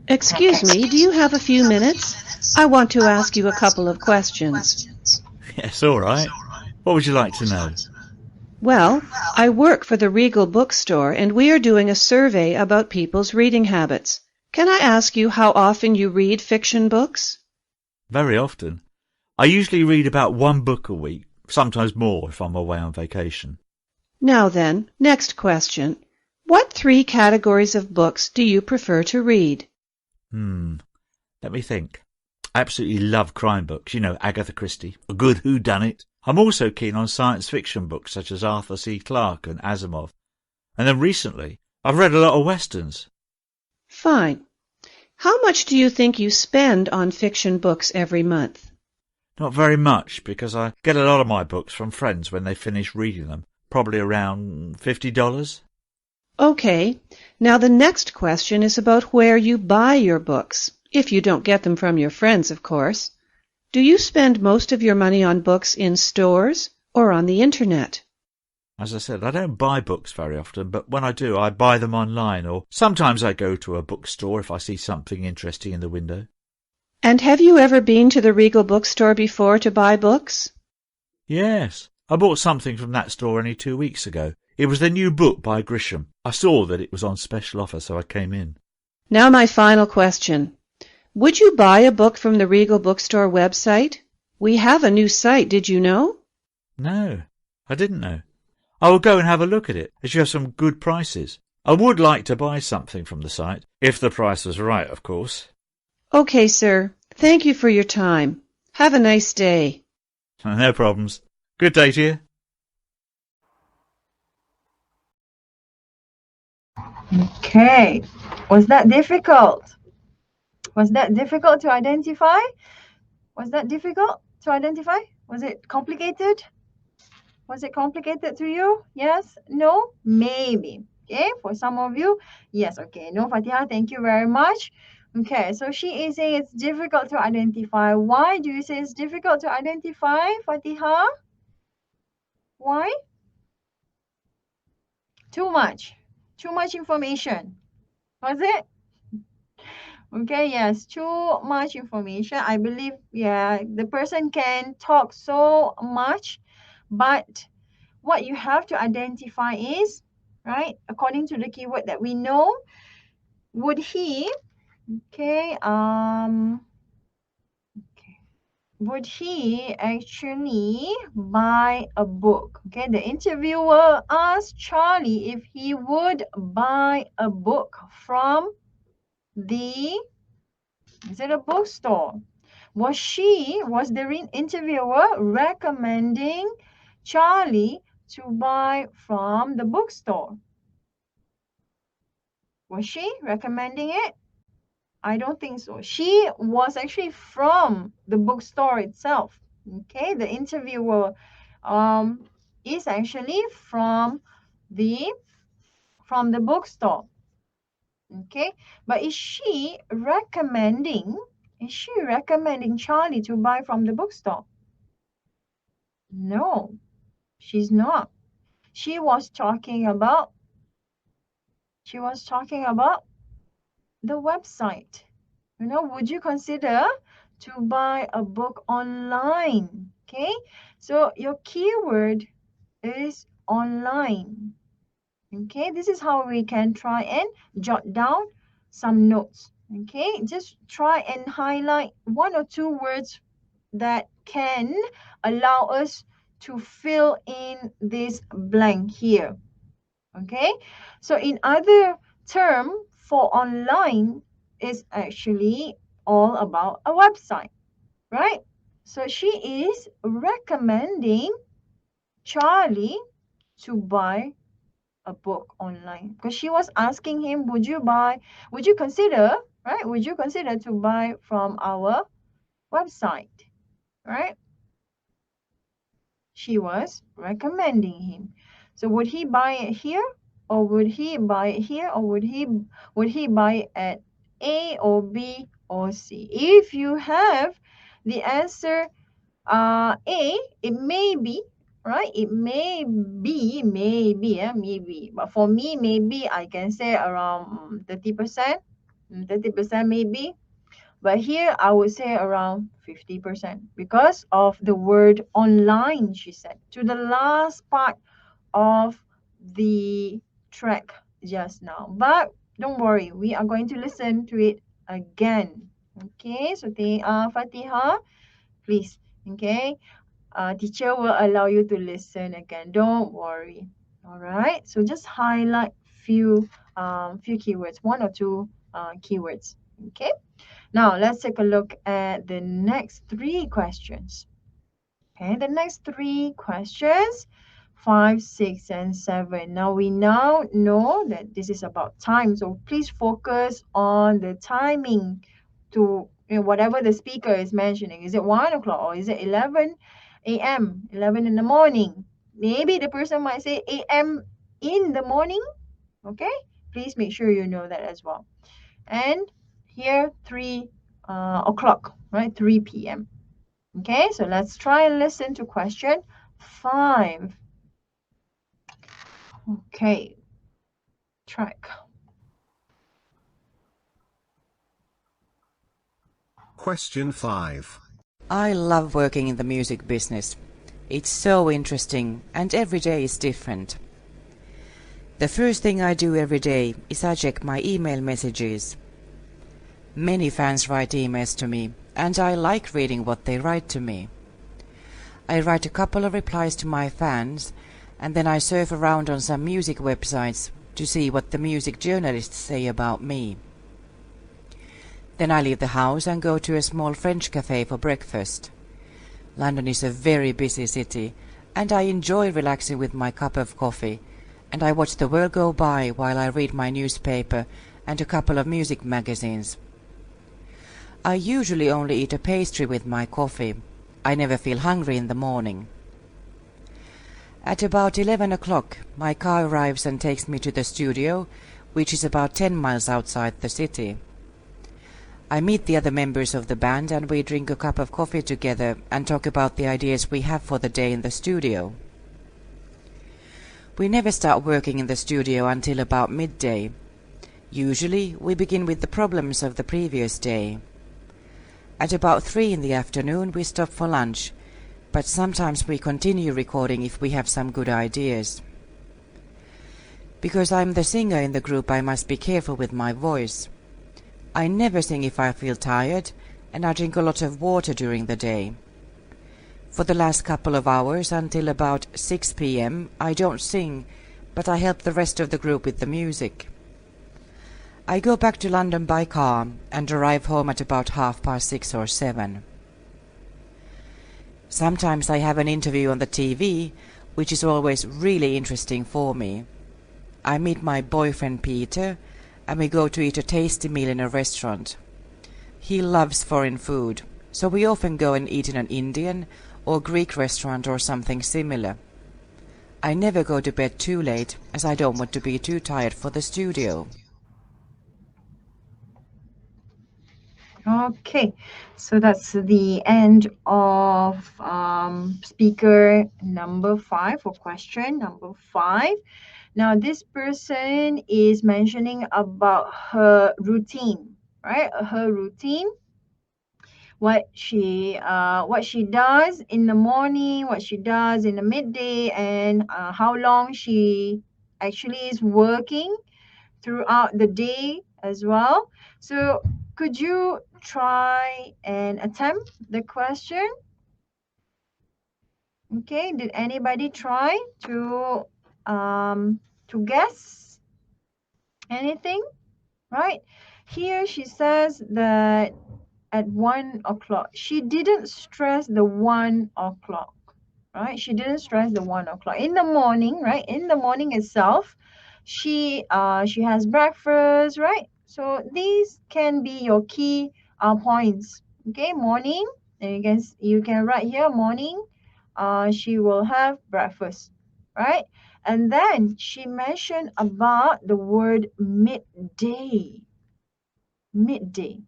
Excuse me, do you have a few minutes? I want to ask you a couple of questions. Yes, all right. What would you like to know? Well, I work for the Regal bookstore and we are doing a survey about people's reading habits. Can I ask you how often you read fiction books? Very often. I usually read about one book a week, sometimes more if I'm away on vacation. Now then, next question. What 3 categories of books do you prefer to read? Let me think. I absolutely love crime books, Agatha Christie, a good whodunit. I'm also keen on science fiction books such as Arthur C. Clarke and Asimov. And then recently, I've read a lot of westerns. Fine. How much do you think you spend on fiction books every month? Not very much, because I get a lot of my books from friends when they finish reading them. Probably around $50. Okay. Now the next question is about where you buy your books, if you don't get them from your friends, of course. Do you spend most of your money on books in stores or on the internet? As I said, I don't buy books very often, but when I do, I buy them online, or sometimes I go to a bookstore if I see something interesting in the window. And have you ever been to the Regal bookstore before to buy books? Yes, I bought something from that store only 2 weeks ago. It was the new book by Grisham. I saw that it was on special offer, so I came in. Now my final question. Would you buy a book from the Regal bookstore website? We have a new site, did you know? No, I didn't know. I will go and have a look at it, as you have some good prices. I would like to buy something from the site, if the price was right, of course. Okay, sir. Thank you for your time. Have a nice day. No problems. Good day to you. Okay. Was that difficult? Was that difficult to identify? Was that difficult to identify? Was it complicated? Was it complicated to you? Yes? No? Maybe. Okay, for some of you, yes. Okay, no, Fatiha, thank you very much. Okay, so she is saying it's difficult to identify. Why do you say it's difficult to identify, Fatiha? Why? Too much. Too much information. Was it? Okay, yes, too much information. I believe, yeah, the person can talk so much, but what you have to identify is, right, according to the keyword that we know, would he, okay, would he actually buy a book? Okay, the interviewer asked Charlie if he would buy a book from the, is it a bookstore? Was the interviewer recommending Charlie to buy from the bookstore? Was she recommending it? I don't think so. She was actually from the bookstore itself. Okay, the interviewer is actually the from the bookstore. Okay, but is she recommending Charlie to buy from the bookstore? No, she's not. She was talking about the website. You know, would you consider to buy a book online? Okay, so your keyword is online. Okay, this is how we can try and jot down some notes. Okay, just try and highlight 1 or 2 words that can allow us to fill in this blank here. Okay, so in other term, for online is actually all about a website, right? So she is recommending Charlie to buy a book online because she was asking him, would you consider, right? Would you consider to buy from our website, right? She was recommending him. So would he buy it here, or would he buy it here, or would he buy it at A or B or C? If you have the answer A, it may be, right? It may be, maybe. But for me, maybe I can say around 30%, 30% maybe. But here I would say around 50% because of the word online, she said, to the last part of the track just now. But don't worry, we are going to listen to it again. Okay, so Fatiha, please. Okay, teacher will allow you to listen again. Don't worry. All right, so just highlight few keywords, 1 or 2 keywords. Okay. Now, let's take a look at the next 3 questions. Okay, the next 3 questions 5, 6, and 7. Now we now know that this is about time. So please focus on the timing to whatever the speaker is mentioning. Is it 1 o'clock or is it 11 a.m., 11 in the morning? Maybe the person might say a.m. in the morning. Okay, please make sure you know that as well. And here 3 o'clock, right? 3 p.m. Okay, so let's try and listen to question 5. Okay, track. Question 5. I love working in the music business. It's so interesting and every day is different. The first thing I do every day is I check my email messages. Many fans write emails to me and I like reading what they write to me. I write a couple of replies to my fans and then I surf around on some music websites to see what the music journalists say about me. Then I leave the house and go to a small French cafe for breakfast. London is a very busy city and I enjoy relaxing with my cup of coffee and I watch the world go by while I read my newspaper and a couple of music magazines. I usually only eat a pastry with my coffee. I never feel hungry in the morning. At about 11 o'clock, my car arrives and takes me to the studio, which is about 10 miles outside the city. I meet the other members of the band and we drink a cup of coffee together and talk about the ideas we have for the day in the studio. We never start working in the studio until about midday. Usually, we begin with the problems of the previous day. At about 3 in the afternoon, we stop for lunch, but sometimes we continue recording if we have some good ideas. Because I'm the singer in the group, I must be careful with my voice. I never sing if I feel tired, and I drink a lot of water during the day. For the last couple of hours, until about 6 p.m., I don't sing, but I help the rest of the group with the music. I go back to London by car and arrive home at about 6:30 or 7. Sometimes I have an interview on the TV, which is always really interesting for me. I meet my boyfriend Peter, and we go to eat a tasty meal in a restaurant. He loves foreign food, so we often go and eat in an Indian or Greek restaurant or something similar. I never go to bed too late, as I don't want to be too tired for the studio. Okay, so that's the end of speaker number 5 or question number 5. Now, this person is mentioning about her routine, right? Her routine, what she does in the morning, what she does in the midday, and how long she actually is working throughout the day as well. So could you try and attempt the question? Okay, did anybody try to guess anything? Right? Here she says that at 1 o'clock, she didn't stress the 1 o'clock, right? She didn't stress the 1 o'clock. In the morning, right? In the morning itself, she has breakfast, right? So these can be your key points. Okay, morning, and you can write here morning. She will have breakfast, right? And then she mentioned about the word midday. Midday.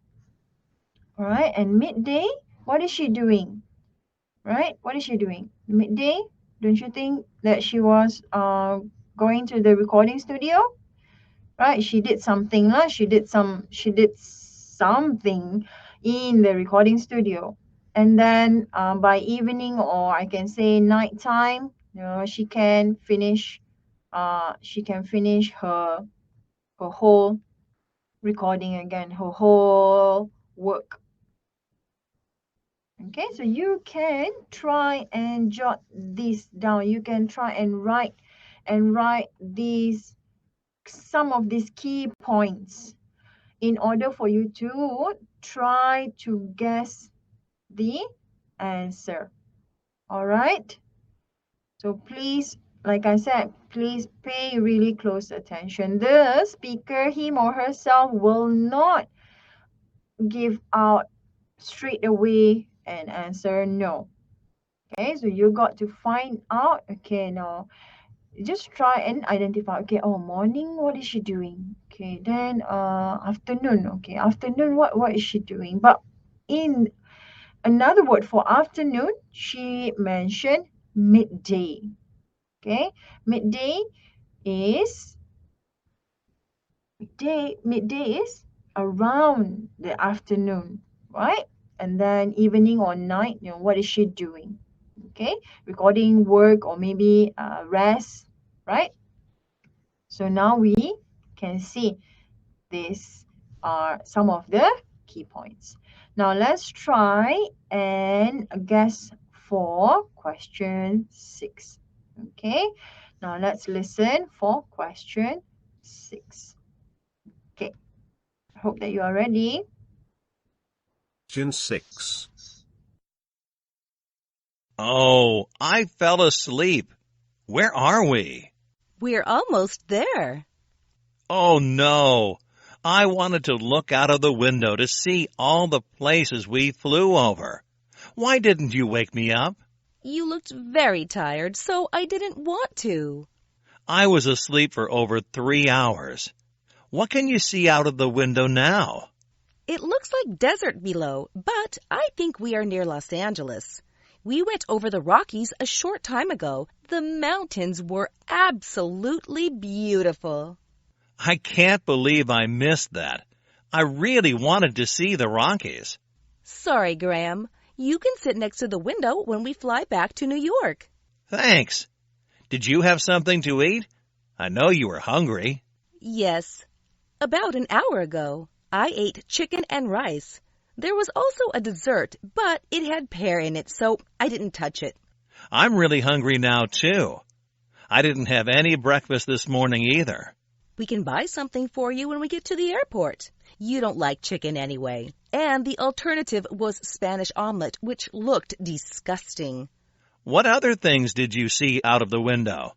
All right, and midday, what is she doing? Right? What is she doing? Midday, don't you think that she was going to the recording studio? Right? She did something lah. She did something in the recording studio. And then by evening, or I can say nighttime, she can finish her whole recording again, her whole work. Okay, so you can try and jot this down. You can try and write some of these key points in order for you to try to guess the answer. All right. So please like I said, please pay really close attention. The speaker, him or herself, will not give out straight away an answer no. Okay, so you got to find out. Okay, now just try and identify. Okay, oh, morning, what is she doing? Okay, then afternoon. Okay, afternoon, what is she doing? But in another word for afternoon, she mentioned midday. Okay, midday is midday is around the afternoon, right? And then evening or night, what is she doing? Okay, recording work or maybe rest, right? So now we can see these are some of the key points. Now let's try and guess for question 6. Okay, now let's listen for question 6. Okay, I hope that you are ready. Question 6. Oh, I fell asleep. Where are we? We're almost there. Oh no. I wanted to look out of the window to see all the places we flew over. Why didn't you wake me up? You looked very tired, so I didn't want to. I was asleep for over 3 hours. What can you see out of the window now? It looks like desert below, but I think we are near Los Angeles. We went over the Rockies a short time ago. The mountains were absolutely beautiful. I can't believe I missed that. I really wanted to see the Rockies. Sorry, Graham. You can sit next to the window when we fly back to New York. Thanks. Did you have something to eat? I know you were hungry. Yes. About an hour ago, I ate chicken and rice. There was also a dessert, but it had pear in it, so I didn't touch it. I'm really hungry now, too. I didn't have any breakfast this morning either. We can buy something for you when we get to the airport. You don't like chicken anyway. And the alternative was Spanish omelet, which looked disgusting. What other things did you see out of the window?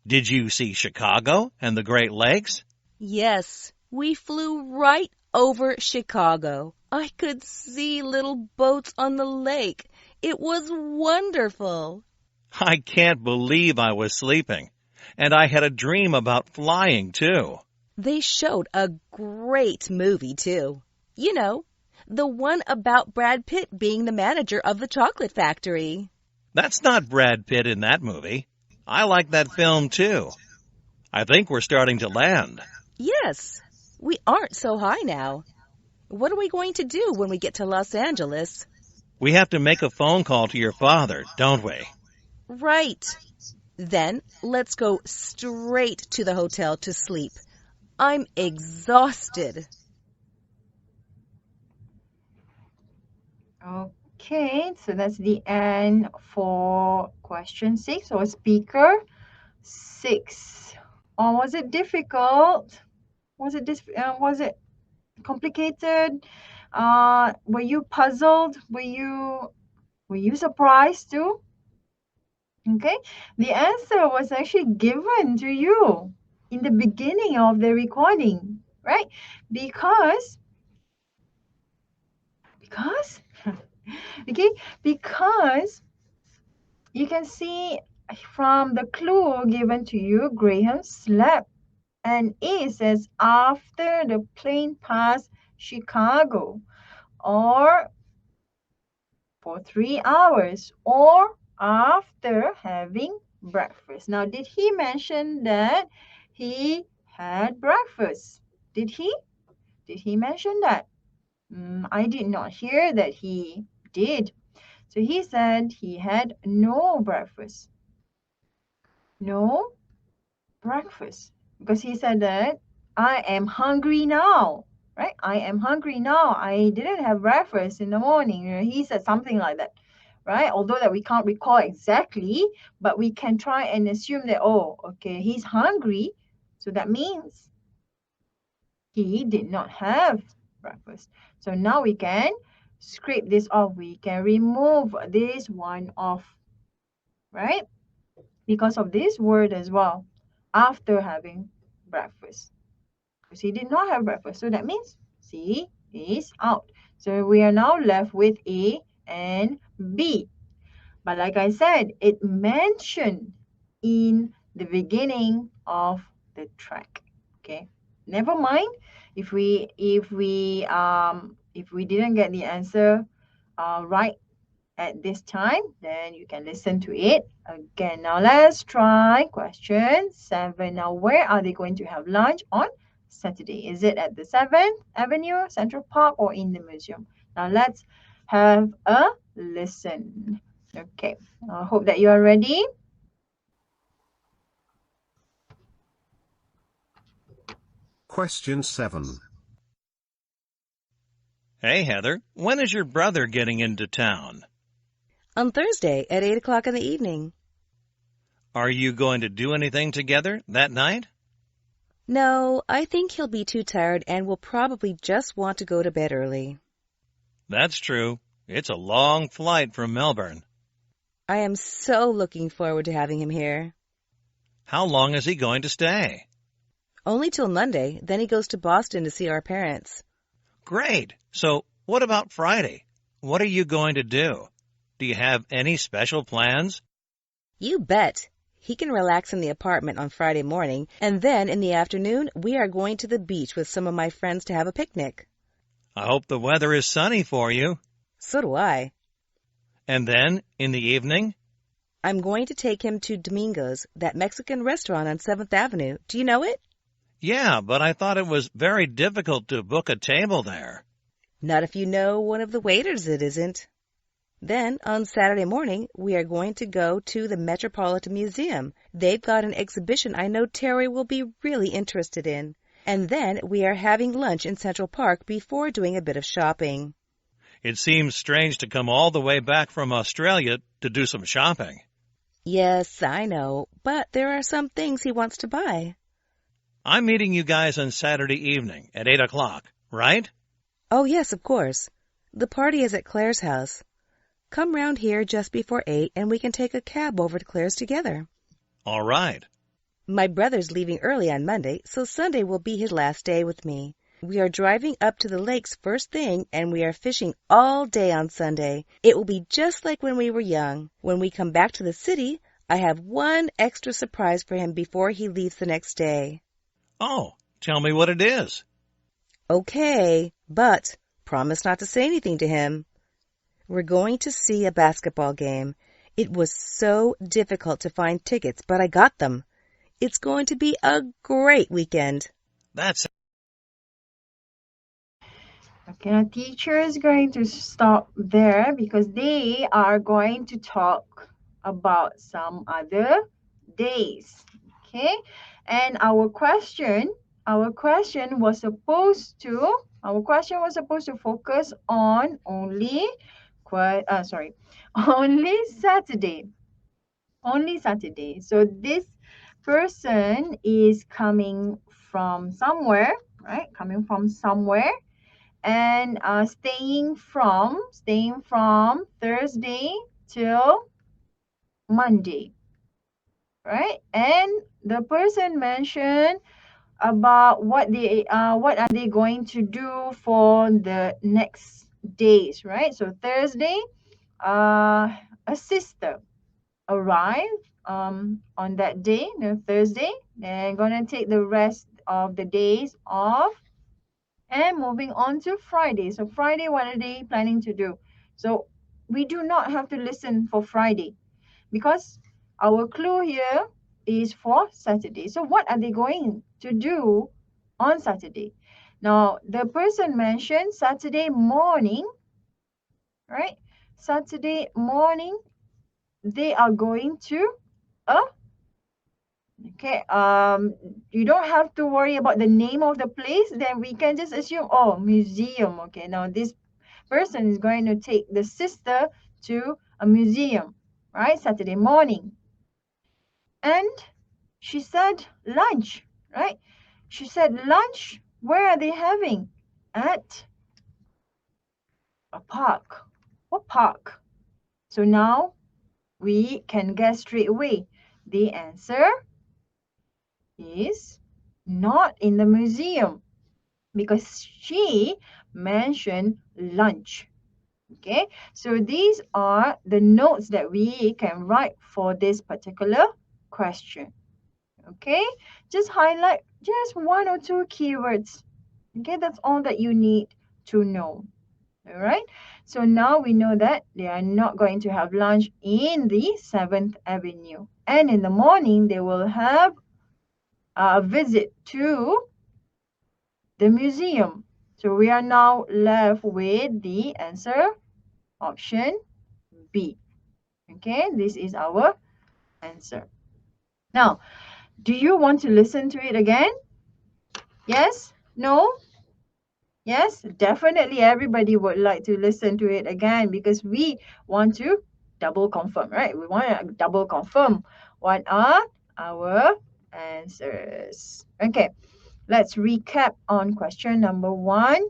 Did you see Chicago and the Great Lakes? Yes, we flew right over Chicago. I could see little boats on the lake. It was wonderful. I can't believe I was sleeping. And I had a dream about flying, too. They showed a great movie, too. You know, the one about Brad Pitt being the manager of the chocolate factory. That's not Brad Pitt in that movie. I like that film, too. I think we're starting to land. Yes, we aren't so high now. What are we going to do when we get to Los Angeles? We have to make a phone call to your father, don't we? Right. Then let's go straight to the hotel to sleep. I'm exhausted. Okay, so that's the end for question 6 or speaker 6. Or was it difficult? Was it complicated? Were you puzzled? Were you surprised too? Okay, the answer was actually given to you in the beginning of the recording, right? Because okay, because you can see from the clue given to you, Graham slept. And A says after the plane passed Chicago, or for 3 hours, or after having breakfast. Now, did he mention that he had breakfast? Did he? Did he mention that? I did not hear that he did. So he said he had no breakfast. No breakfast. Because he said that I am hungry now. Right? I am hungry now. I didn't have breakfast in the morning. He said something like that. Right? Although that we can't recall exactly, but we can try and assume that, oh, okay, he's hungry. So that means he did not have breakfast. So now we can scrape this off. We can remove this one off. Right? because of this word as well, after having breakfast. Because he did not have breakfast. So that means C is out. So we are now left with A and B. But like I said, it mentioned in the beginning of the track. Okay. Never mind if we didn't get the answer right at this time, then you can listen to it again. Now let's try question 7. Now where are they going to have lunch on Saturday? Is it at the 7th Avenue, Central Park, or in the museum? Now let's have a listen. Okay, I hope that you are ready. Question 7. Hey, Heather, when is your brother getting into town? On Thursday at 8 o'clock in the evening. Are you going to do anything together that night? No, I think he'll be too tired and will probably just want to go to bed early. That's true. It's a long flight from Melbourne. I am so looking forward to having him here. How long is he going to stay? Only till Monday, then he goes to Boston to see our parents. Great. So what about Friday? What are you going to do? Do you have any special plans? You bet. He can relax in the apartment on Friday morning, and then in the afternoon, we are going to the beach with some of my friends to have a picnic. I hope the weather is sunny for you. So do I. And then, in the evening? I'm going to take him to Domingo's, that Mexican restaurant on 7th Avenue. Do you know it? Yeah, but I thought it was very difficult to book a table there. Not if you know one of the waiters, it isn't. Then, on Saturday morning, we are going to go to the Metropolitan Museum. They've got an exhibition I know Terry will be really interested in. And then we are having lunch in Central Park before doing a bit of shopping. It seems strange to come all the way back from Australia to do some shopping. Yes, I know, but there are some things he wants to buy. I'm meeting you guys on Saturday evening at 8 o'clock, right? Oh, yes, of course. The party is at Claire's house. Come round here just before 8 and we can take a cab over to Claire's together. All right. My brother's leaving early on Monday, so Sunday will be his last day with me. We are driving up to the lakes first thing, and we are fishing all day on Sunday. It will be just like when we were young. When we come back to the city, I have one extra surprise for him before he leaves the next day. Oh, tell me what it is. Okay, but promise not to say anything to him. We're going to see a basketball game. It was so difficult to find tickets, but I got them. It's going to be a great weekend. That's Okay, now teacher is going to stop there because they are going to talk about some other days. Okay, and our question was supposed to focus on only only Saturday. Only Saturday. So this person is coming from somewhere, right? Coming from somewhere and staying from Thursday till Monday, right? And the person mentioned about what are they going to do for the next days, right? So Thursday, a sister arrived on that day, Thursday. They're gonna take the rest of the days off. And moving on to Friday. So Friday, what are they planning to do? So we do not have to listen for Friday because our clue here is for Saturday. So what are they going to do on Saturday? Now, the person mentioned Saturday morning, right? Saturday morning, they are going to a Okay, you don't have to worry about the name of the place. Then we can just assume, oh, museum. Okay, now this person is going to take the sister to a museum, right? Saturday morning. And she said lunch, right? She said lunch. Where are they having? At a park. What park? So now we can guess straight away. the answer is not in the museum because she mentioned lunch. Okay, so these are the notes that we can write for this particular question. Okay, just highlight just one or two keywords. Okay, that's all that you need to know. All right, so now we know that they are not going to have lunch in the 7th Avenue. And in the morning, they will have a visit to the museum. So we are now left with the answer option B. Okay, this is our answer. Now, do you want to listen to it again? Yes? No? Yes? Definitely everybody would like to listen to it again because we want to double confirm, right? We want to double confirm what are our answers. Okay, let's recap on question number 1.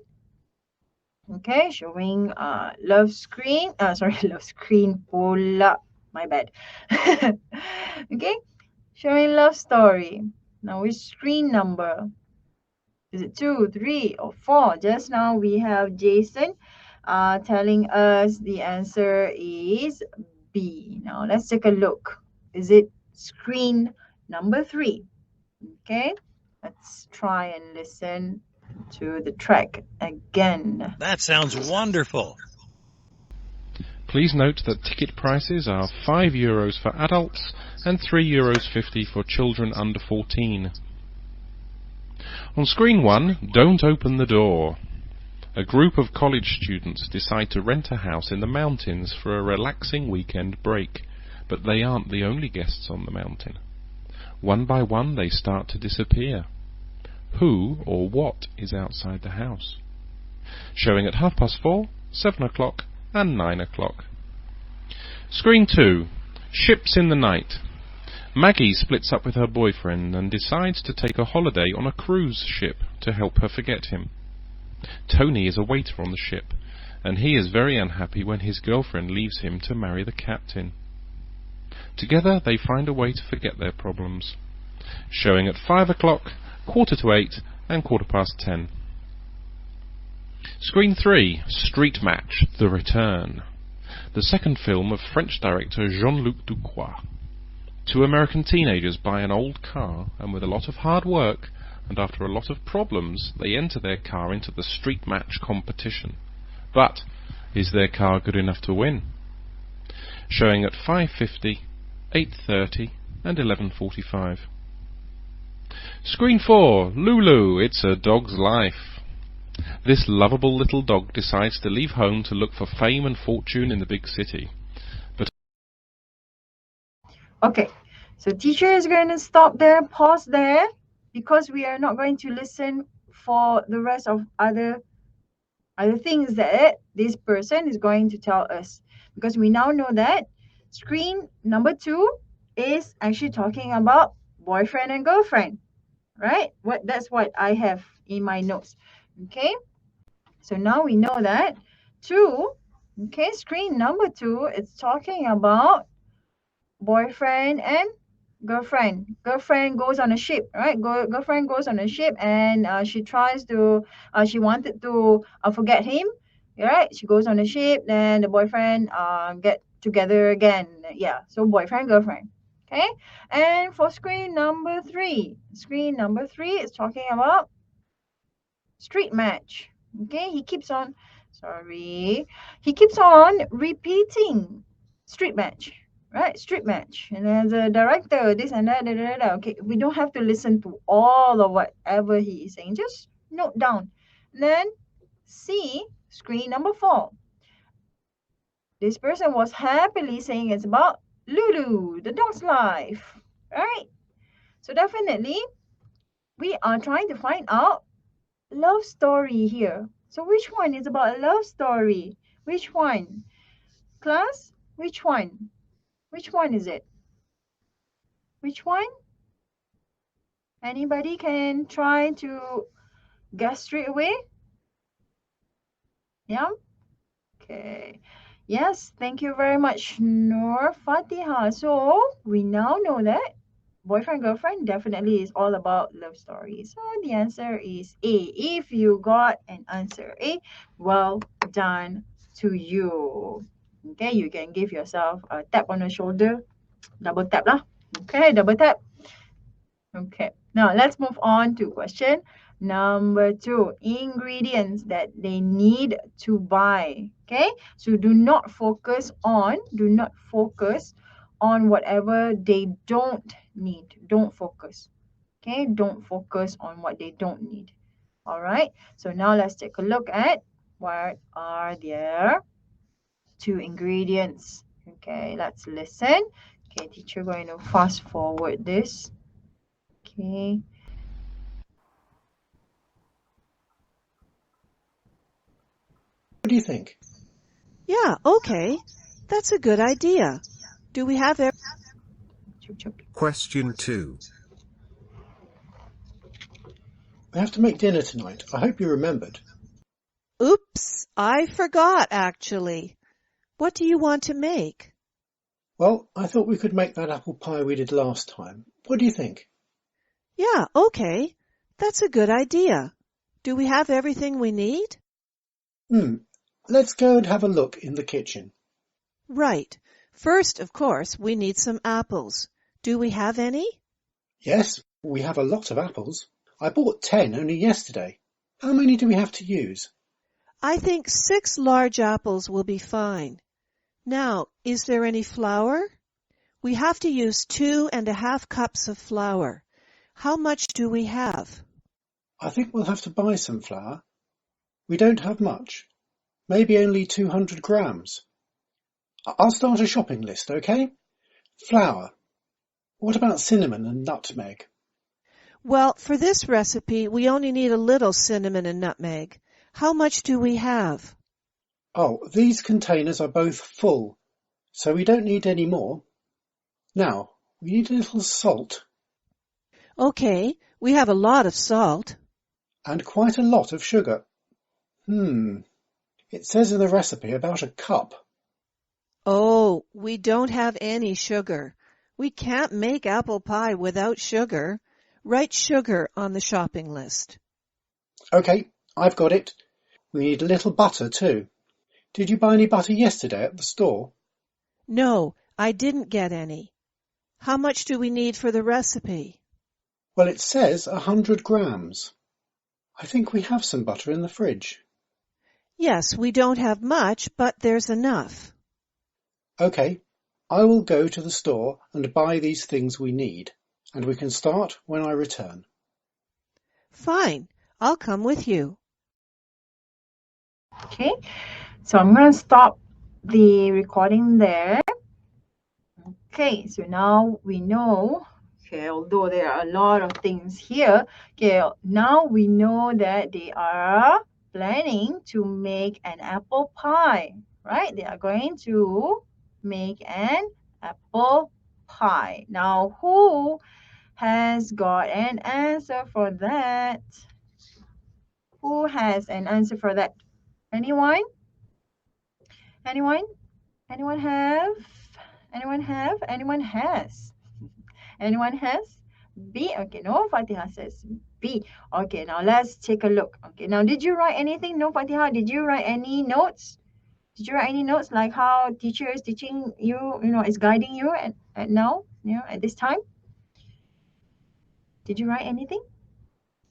Okay, showing love screen. Sorry, love screen pula. My bad. Okay, showing love story. Now which screen number? Is it 2, 3, or 4? Just now we have Jason telling us the answer is B. Now let's take a look. Is it screen number 3? Okay, let's try and listen to the track again. That sounds wonderful. Please note that ticket prices are €5 for adults and €3.50 for children under 14. On screen 1, don't open the door. A group of college students decide to rent a house in the mountains for a relaxing weekend break, but they aren't the only guests on the mountain. One by one they start to disappear. Who or what is outside the house? Showing at 4:30, 7 o'clock and 9 o'clock. Screen 2. Ships in the night. Maggie splits up with her boyfriend and decides to take a holiday on a cruise ship to help her forget him. Tony is a waiter on the ship, and he is very unhappy when his girlfriend leaves him to marry the captain. Together they find a way to forget their problems. Showing at 5 o'clock, 7:45 and 10:15. Screen 3. Street Match, The Return. The second film of French director Jean-Luc Ducroix. 2 American teenagers buy an old car, and with a lot of hard work, and after a lot of problems, they enter their car into the street match competition. But, is their car good enough to win? Showing at 5:50, 8:30 and 11:45. Screen 4. Lulu, It's a Dog's Life. This lovable little dog decides to leave home to look for fame and fortune in the big city. But okay, so teacher is going to stop there, pause there, because we are not going to listen for the rest of other things that this person is going to tell us, because we now know that screen number 2 is actually talking about boyfriend and girlfriend, right? That's what I have in my notes. Okay, so now we know that 2, okay, screen number 2 is talking about boyfriend and girlfriend. Girlfriend goes on a ship, right? Girlfriend goes on a ship, and she tries to she wanted to forget him, right? She goes on a ship, then the boyfriend get together again. Yeah, so boyfriend, girlfriend. Okay, and for screen number 3 is talking about street match. Okay, he keeps on repeating street match, right? Street match. And as a director, this and that, da, da, da, da. Okay, we don't have to listen to all of whatever he is saying. Just note down. Then see screen number 4. This person was happily saying it's about Lulu, the dog's life, right? So definitely we are trying to find out love story here. So which one is about a love story? Which one? Class, which one? Which one is it? Which one? Anybody can try to guess straight away? Yeah? Okay. Yes, thank you very much, Nur Fatiha. So we now know that boyfriend girlfriend definitely is all about love stories. So the answer is A. If you got an answer A, well done to you. Okay, you can give yourself a tap on the shoulder, double tap lah. Okay, double tap. Okay, now let's move on to question number 2. Ingredients that they need to buy. Okay, so do not focus on whatever they don't need. Don't focus. Okay, don't focus on what they don't need. All right, so now let's take a look at what are their 2 ingredients. Okay, let's listen. Okay, teacher going to fast forward this. Okay. What do you think? Yeah, okay. That's a good idea. Do we have Question 2. We have to make dinner tonight. I hope you remembered. Oops, I forgot actually. What do you want to make? Well, I thought we could make that apple pie we did last time. What do you think? Yeah, okay. That's a good idea. Do we have everything we need? Let's go and have a look in the kitchen. Right. First, of course, we need some apples. Do we have any? Yes, we have a lot of apples. I bought 10 only yesterday. How many do we have to use? I think 6 large apples will be fine. Now, is there any flour? We have to use 2½ cups of flour. How much do we have? I think we'll have to buy some flour. We don't have much. Maybe only 200 grams. I'll start a shopping list, okay? Flour. What about cinnamon and nutmeg? Well, for this recipe, we only need a little cinnamon and nutmeg. How much do we have? Oh, these containers are both full, so we don't need any more. Now, we need a little salt. Okay, we have a lot of salt. And quite a lot of sugar. It says in the recipe about a cup. Oh, we don't have any sugar. We can't make apple pie without sugar. Write sugar on the shopping list. Okay, I've got it. We need a little butter too. Did you buy any butter yesterday at the store? No, I didn't get any. How much do we need for the recipe? Well, it says 100 grams. I think we have some butter in the fridge. Yes, we don't have much, but there's enough. Okay, I will go to the store and buy these things we need, and we can start when I return. Fine, I'll come with you. Okay, so I'm going to stop the recording there. Okay, so now we know, okay, although there are a lot of things here, okay, now we know that they are planning to make an apple pie, right? They are going to make an apple pie. Now, who has got an answer for that? Who has an answer for that? Anyone? Anyone? Anyone have? Anyone have? Anyone has? Anyone has? B. Okay, no, Fatiha says B. Okay, now let's take a look. Okay, now did you write anything? No, Fatiha, did you write any notes? Did you write any notes like how teacher is teaching you, is guiding you at now, at this time? Did you write anything?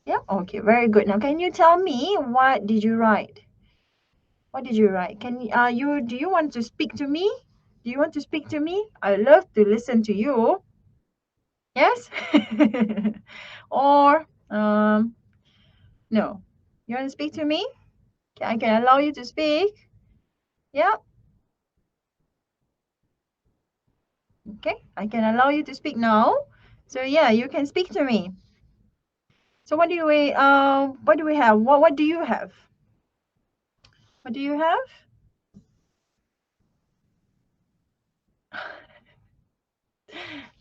Yeah, okay, very good. Now can you tell me what did you write? What did you write? Do you want to speak to me? Do you want to speak to me? I love to listen to you. Yes? Or no. You want to speak to me? I can allow you to speak. Yeah. Okay. I can allow you to speak now. So yeah, you can speak to me. So what do we have? What do you have? What do you have?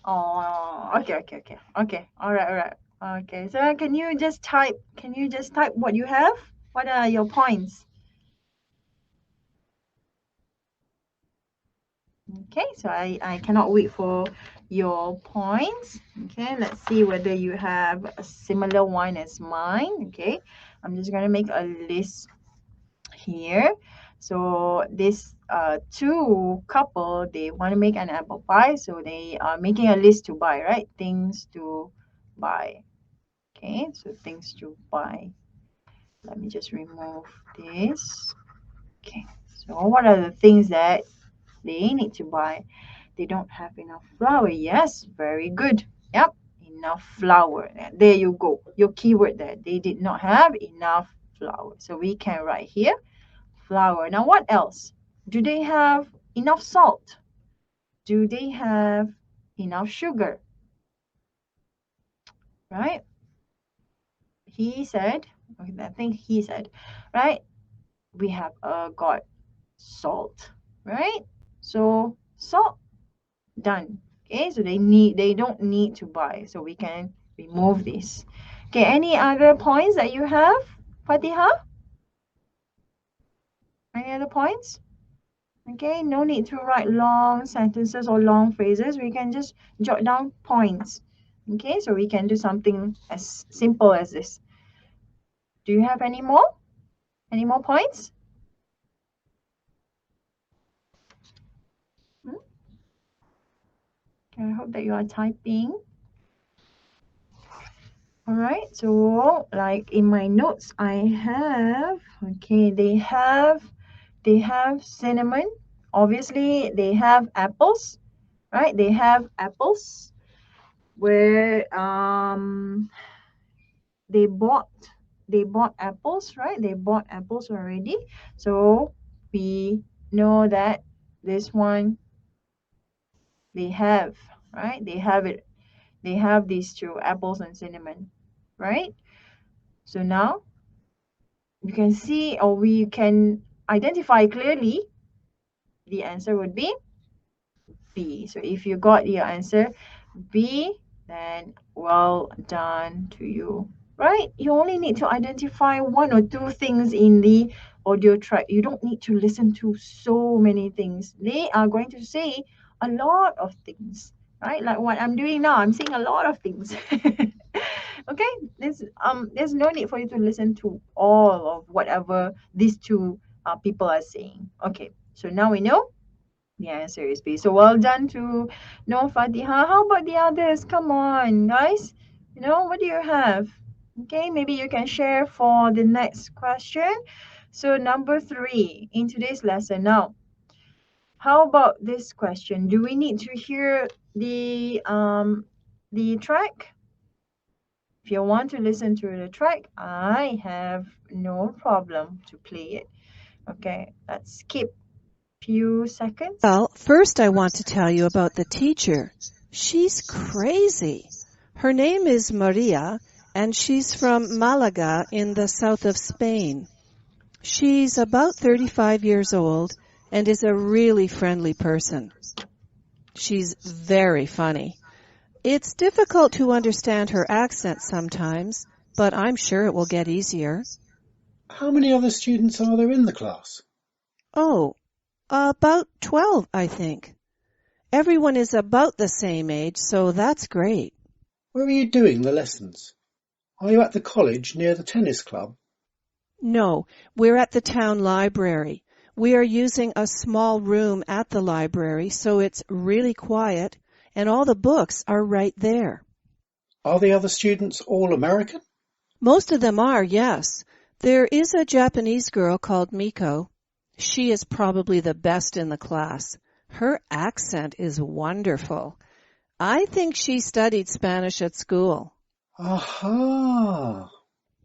Oh, okay. All right. Okay. So can you just type what you have? What are your points? Okay, so I cannot wait for your points. Okay, let's see whether you have a similar one as mine. Okay, I'm just going to make a list here. So this two couple, they want to make an apple pie, so they are making a list to buy, right? Things to buy. Okay, so things to buy. Let me just remove this. Okay, so what are the things that they need to buy? They don't have enough flour. Yes, very good. Yep, enough flour. There you go. Your keyword there. They did not have enough flour. So we can write here flour. Now, what else? Do they have enough salt? Do they have enough sugar? Right? He said, okay, I think he said, right? We have got salt, right? So salt, done. Okay, so they don't need to buy. So we can remove this. Okay, any other points that you have, Fatiha? Any other points? Okay, no need to write long sentences or long phrases. We can just jot down points. Okay, so we can do something as simple as this. Do you have any more? Any more points? Hmm? Okay, I hope that you are typing. All right, so like in my notes, I have, okay, they have cinnamon. Obviously, they have apples, right? They have apples where they bought apples, right? They bought apples already. So we know that this one they have, right? They have it. They have these two, apples and cinnamon, right? So now you can see, or we can identify clearly the answer would be B. So if you got your answer B, then well done to you, right? You only need to identify one or two things in the audio track. You don't need to listen to so many things. They are going to say a lot of things, right? Like what I'm doing now, I'm saying a lot of things. Okay, there's no need for you to listen to all of whatever these two people are saying. Okay, so now we know the answer is B. So well done to No Fatiha. How about the others? Come on, guys. What do you have? Okay, maybe you can share for the next question. So number 3 in today's lesson. Now, how about this question? Do we need to hear the track? If you want to listen to the track, I have no problem to play it. Okay, let's skip few seconds. Well, first I want to tell you about the teacher. She's crazy. Her name is Maria, and she's from Malaga in the south of Spain. She's about 35 years old and is a really friendly person. She's very funny. It's difficult to understand her accent sometimes, but I'm sure it will get easier. How many other students are there in the class? Oh, about 12, I think. Everyone is about the same age, so that's great. Where are you doing the lessons? Are you at the college near the tennis club? No, we're at the town library. We are using a small room at the library, so it's really quiet, and all the books are right there. Are the other students all American? Most of them are, yes. There is a Japanese girl called Miko. She is probably the best in the class. Her accent is wonderful. I think she studied Spanish at school. Aha!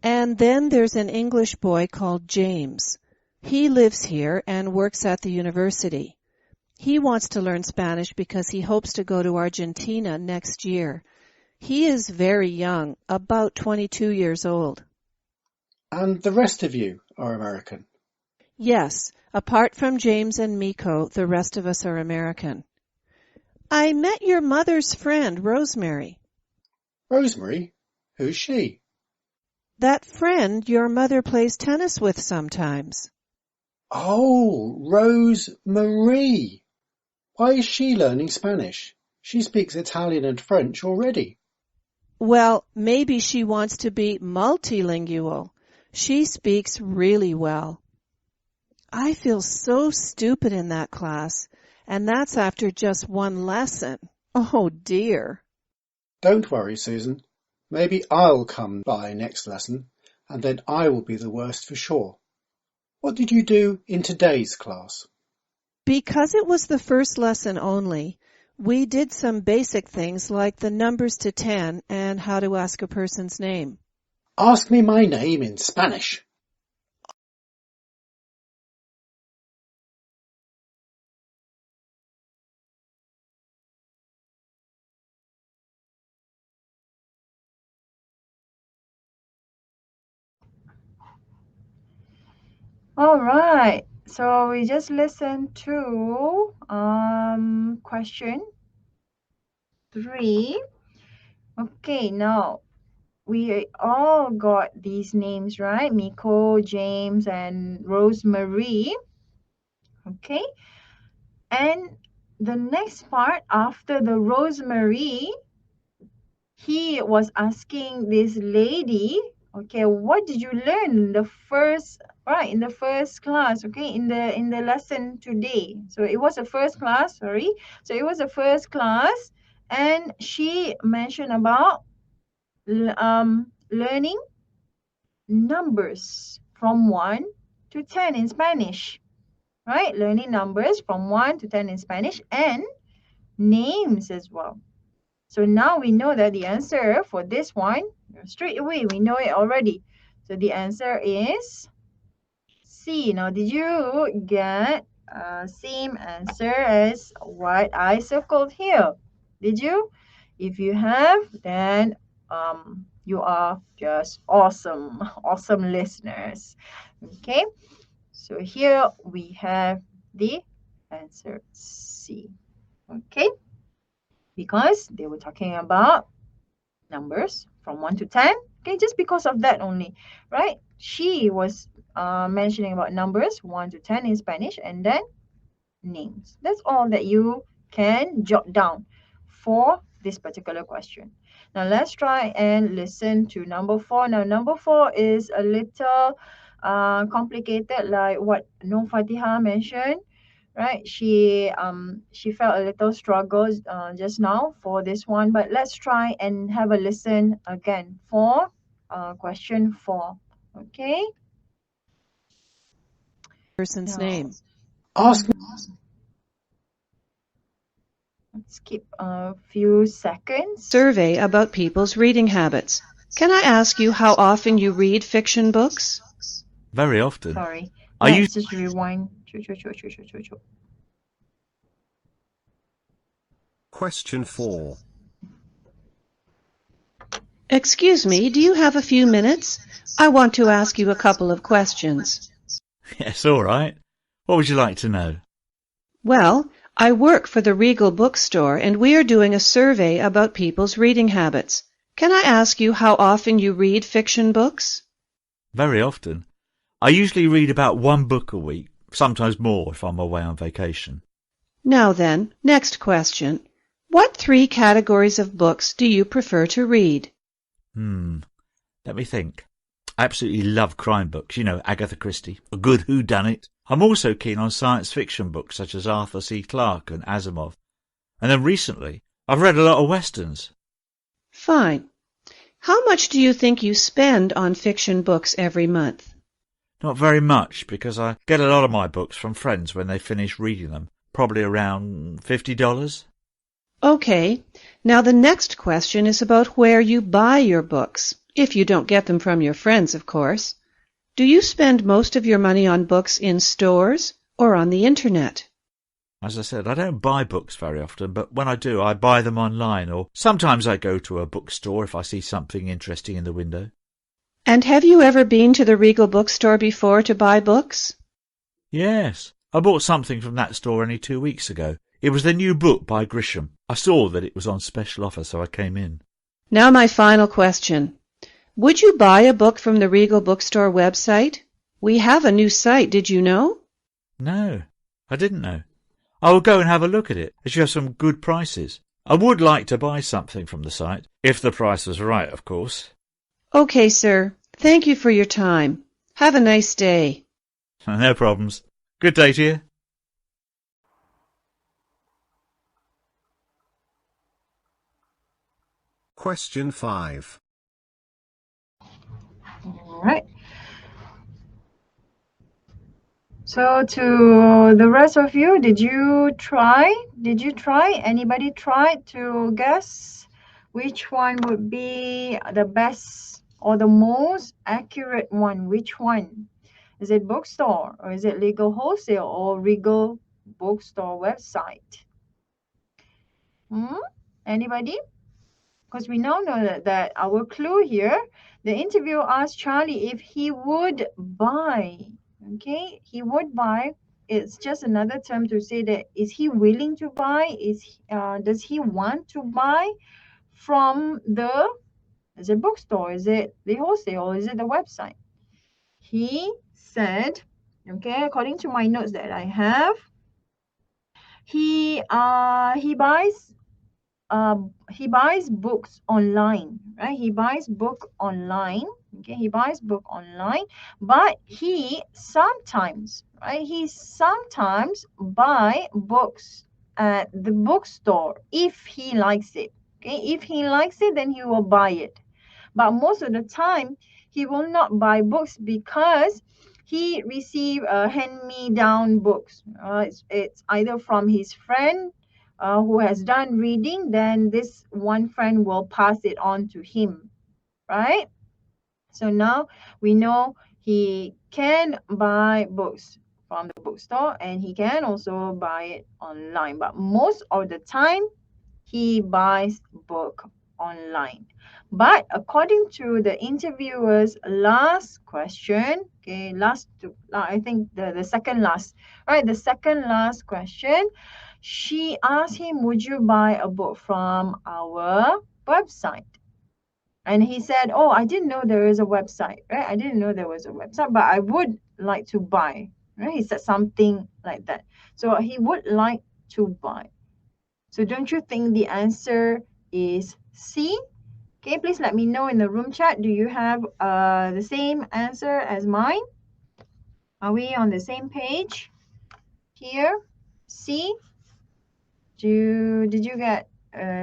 And then there's an English boy called James. He lives here and works at the university. He wants to learn Spanish because he hopes to go to Argentina next year. He is very young, about 22 years old. And the rest of you are American? Yes, apart from James and Miko, the rest of us are American. I met your mother's friend, Rosemary. Rosemary? Who's she? That friend your mother plays tennis with sometimes. Oh, Rose Marie. Why is she learning Spanish? She speaks Italian and French already. Well, maybe she wants to be multilingual. She speaks really well. I feel so stupid in that class, and that's after just one lesson. Oh dear. Don't worry, Susan. Maybe I'll come by next lesson, and then I will be the worst for sure. What did you do in today's class? Because it was the first lesson only, we did some basic things like the numbers to 10 and how to ask a person's name. Ask me my name in Spanish. All right. So we just listened to question 3. Okay, now we all got these names, right? Miko, James, and Rosemary. Okay. And the next part after the Rosemary, he was asking this lady, okay, what did you learn in the first class, okay, in the lesson today? So it was a first class, sorry. So it was a first class, and she mentioned about learning numbers from 1 to 10 in Spanish, right? Learning numbers from 1 to 10 in Spanish and names as well. So now we know that the answer for this one, straight away, we know it already. So the answer is C. Now, did you get same answer as what I circled here? Did you? If you have, then you are just awesome, awesome listeners. Okay, so here we have the answer C. Okay, because they were talking about numbers from 1 to 10. Okay, just because of that only, right? She was mentioning about numbers 1 to 10 in Spanish and then names. That's all that you can jot down for this particular question. Now let's try and listen to number 4. Now number 4 is a little complicated, like what No Fatiha mentioned, right? She felt a little struggle just now for this one, but let's try and have a listen again for question 4. Okay. Person's Now, name. Ask me. let's skip a few seconds. Survey about people's reading habits. Can I ask you how often you read fiction books? Very often. Sorry. Are you? Let's just rewind. Question 4. Excuse me, do you have a few minutes? I want to ask you a couple of questions. Yes, all right. What would you like to know? Well, I work for the Regal bookstore and we are doing a survey about people's reading habits. Can I ask you how often you read fiction books? Very often. I usually read about 1 book a week, sometimes more if I'm away on vacation. Now then, next question. What 3 categories of books do you prefer to read? Let me think. I absolutely love crime books, you know, Agatha Christie, a good whodunit. I'm also keen on science fiction books such as Arthur C. Clarke and Asimov. And then recently, I've read a lot of westerns. Fine. How much do you think you spend on fiction books every month? Not very much, because I get a lot of my books from friends when they finish reading them. Probably around $50. Okay. Now the next question is about where you buy your books, if you don't get them from your friends, of course. Do you spend most of your money on books in stores or on the internet? As I said, I don't buy books very often, but when I do, I buy them online, or sometimes I go to a bookstore if I see something interesting in the window. And have you ever been to the Regal bookstore before to buy books? Yes, I bought something from that store only 2 weeks ago. It was the new book by Grisham. I saw that it was on special offer, so I came in. Now my final question. Would you buy a book from the Regal bookstore website? We have a new site, did you know? No, I didn't know. I will go and have a look at it, as you have some good prices. I would like to buy something from the site, if the price was right, of course. Okay, sir. Thank you for your time. Have a nice day. No problems. Good day to you. Question 5. All right. So to the rest of you, did you try? Anybody try to guess which one would be the best or the most accurate one? Which one? Is it bookstore, or is it legal wholesale, or legal bookstore website? Anybody? Because we now know that our clue here, the interviewer asked Charlie if he would buy. Okay, he would buy. It's just another term to say that is he willing to buy? Does he want to buy from is it bookstore? Is it the wholesale? Or is it the website? He said, okay, according to my notes that I have, he buys books online, right? He buys book online. Okay, he buys book online, but he sometimes buy books at the bookstore if he likes it. Okay, if he likes it, then he will buy it. But most of the time, he will not buy books because he receive hand-me-down books. It's either from his friend who has done reading, then this one friend will pass it on to him, right? So now we know he can buy books from the bookstore and he can also buy it online. But most of the time, he buys book online. But according to the interviewer's last question, okay, I think the second last, right? The second last question, she asked him, would you buy a book from our website? And he said, oh, I didn't know there is a website, right? I didn't know there was a website, but I would like to buy, right? He said something like that. So he would like to buy. So don't you think the answer is C? Okay, please let me know in the room chat. Do you have the same answer as mine? Are we on the same page here? C? Did you get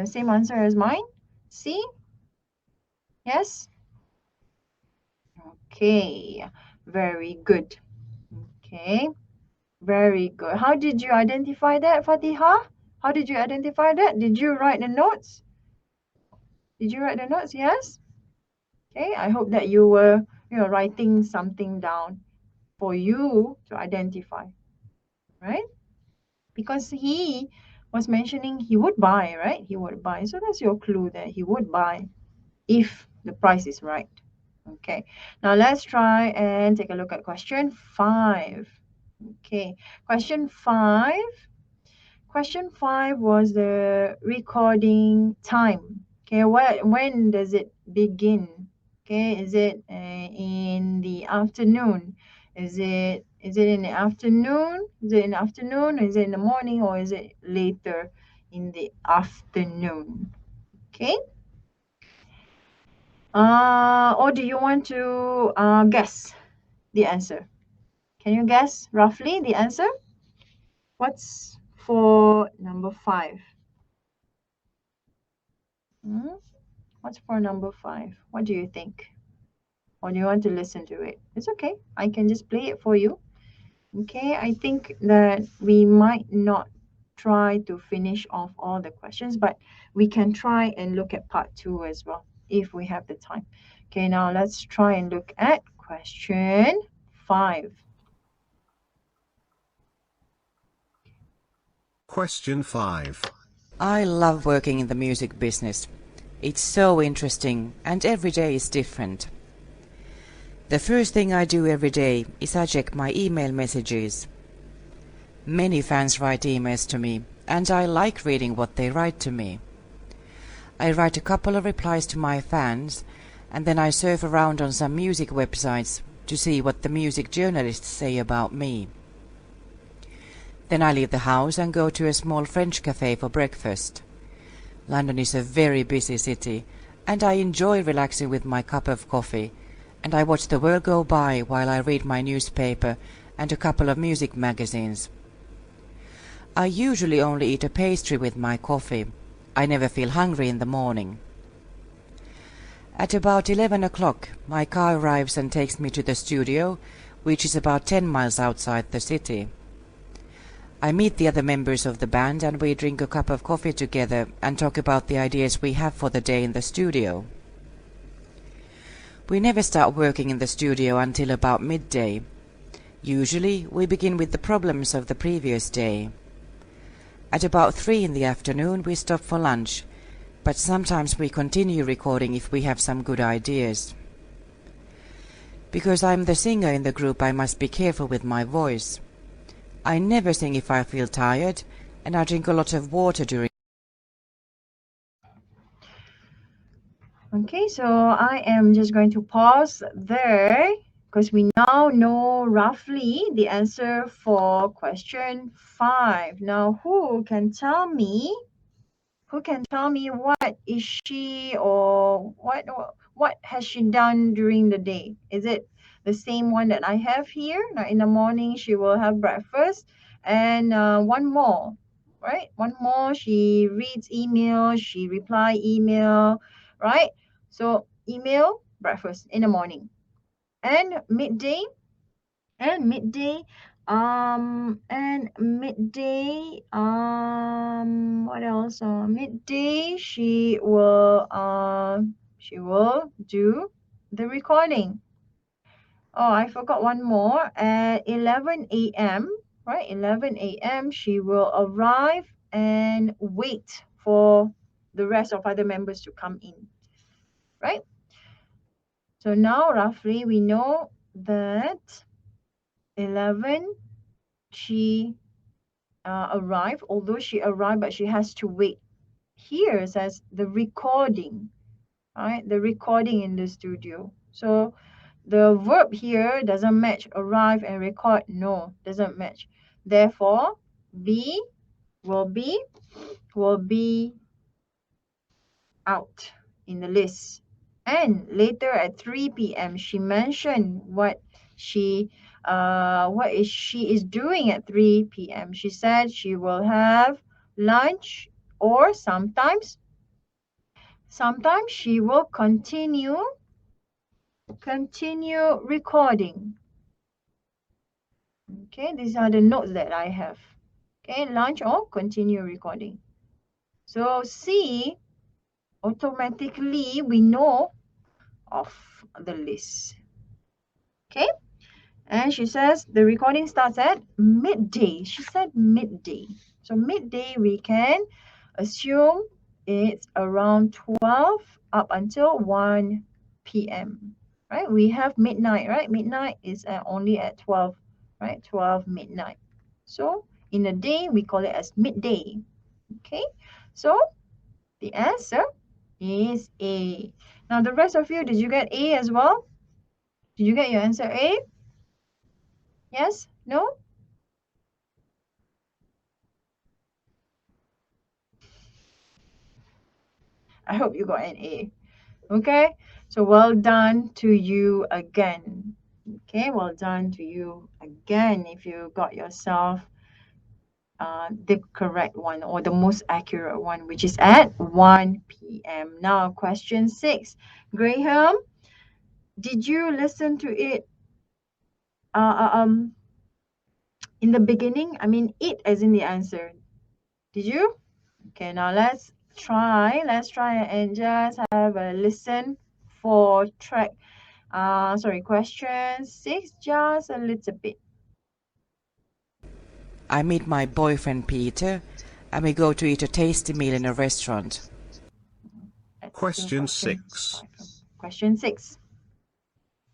same answer as mine? C? Yes? Okay, very good. Okay, very good. How did you identify that, Fatiha? How did you identify that? Did you write the notes? Did you write the notes? Yes? Okay, I hope that you were writing something down for you to identify, right? Because he was mentioning he would buy, right? He would buy. So that's your clue that he would buy if the price is right. Okay, now let's try and take a look at question 5. Okay, question 5. Question 5 was the recording time. Okay, when does it begin? Okay, is it in the afternoon? Is it in the afternoon? Is it in the afternoon? Is it in the morning, or is it later in the afternoon? Okay. Or do you want to guess the answer? Can you guess roughly the answer? What's for number 5? What's for number 5? What do you think? Or do you want to listen to it? It's okay. I can just play it for you. Okay, I think that we might not try to finish off all the questions, but we can try and look at part 2 as well if we have the time. Okay, now let's try and look at question 5. Question 5. I love working in the music business. It's so interesting and every day is different. The first thing I do every day is I check my email messages. Many fans write emails to me and I like reading what they write to me. I write a couple of replies to my fans and then I surf around on some music websites to see what the music journalists say about me. Then I leave the house and go to a small French cafe for breakfast. London is a very busy city, and I enjoy relaxing with my cup of coffee, and I watch the world go by while I read my newspaper and a couple of music magazines. I usually only eat a pastry with my coffee. I never feel hungry in the morning. At about 11 o'clock, my car arrives and takes me to the studio, which is about 10 miles outside the city. I meet the other members of the band and we drink a cup of coffee together and talk about the ideas we have for the day in the studio. We never start working in the studio until about midday. Usually, we begin with the problems of the previous day. At about 3 in the afternoon, we stop for lunch, but sometimes we continue recording if we have some good ideas. Because I'm the singer in the group, I must be careful with my voice. I never sing if I feel tired, and I drink a lot of water during. Okay, so I am just going to pause there because we now know roughly the answer for question 5. Now, who can tell me what is she or what has she done during the day? Is it the same one that I have here? Now, in the morning, she will have breakfast, and one more, right? One more, she reads email, she reply email, right? So email, breakfast in the morning, and midday, and midday, what else? Midday, she will do the recording. Oh, I forgot one more. At 11 a.m., right? 11 a.m., she will arrive and wait for the rest of other members to come in, right? So now roughly we know that 11 she arrived, although she arrived, but she has to wait. Here it says the recording, right? The recording in the studio. So the verb here doesn't match arrive and record. No, doesn't match. Therefore, B will be out in the list. And later at 3 p.m. she mentioned what she is doing at 3 p.m. She said she will have lunch, or sometimes she will continue recording. Okay, these are the notes that I have. Okay, lunch or continue recording. So C, automatically we know of the list. Okay, and she says the recording starts at midday. She said midday. So midday we can assume it's around 12 up until 1 p.m. Right? We have midnight, right? Midnight is only at 12, right? 12 midnight. So in a day we call it as midday. Okay, so the answer is A. Now the rest of you, did you get A as well? Did you get your answer A? Yes? No? I hope you got an A. Okay? So well done to you again. Okay, well done to you again if you got yourself the correct one or the most accurate one, which is at 1 p.m. Now, question 6. Graham, did you listen to it in the beginning? I mean, it as in the answer. Did you? Okay, now let's try and just have a listen for question 6, just a little bit. I meet my boyfriend Peter, and we go to eat a tasty meal in a restaurant. Question 6. Question 6.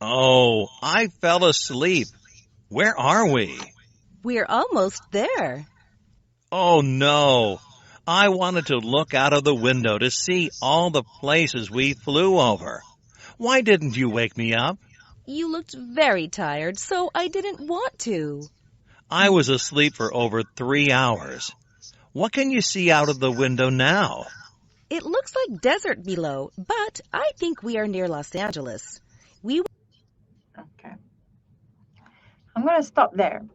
Oh, I fell asleep. Where are we? We're almost there. Oh, no. I wanted to look out of the window to see all the places we flew over. Why didn't you wake me up? You looked very tired, so I didn't want to. I was asleep for over 3 hours. What can you see out of the window now? It looks like desert below, but I think we are near Los Angeles. We Okay. I'm going to stop there.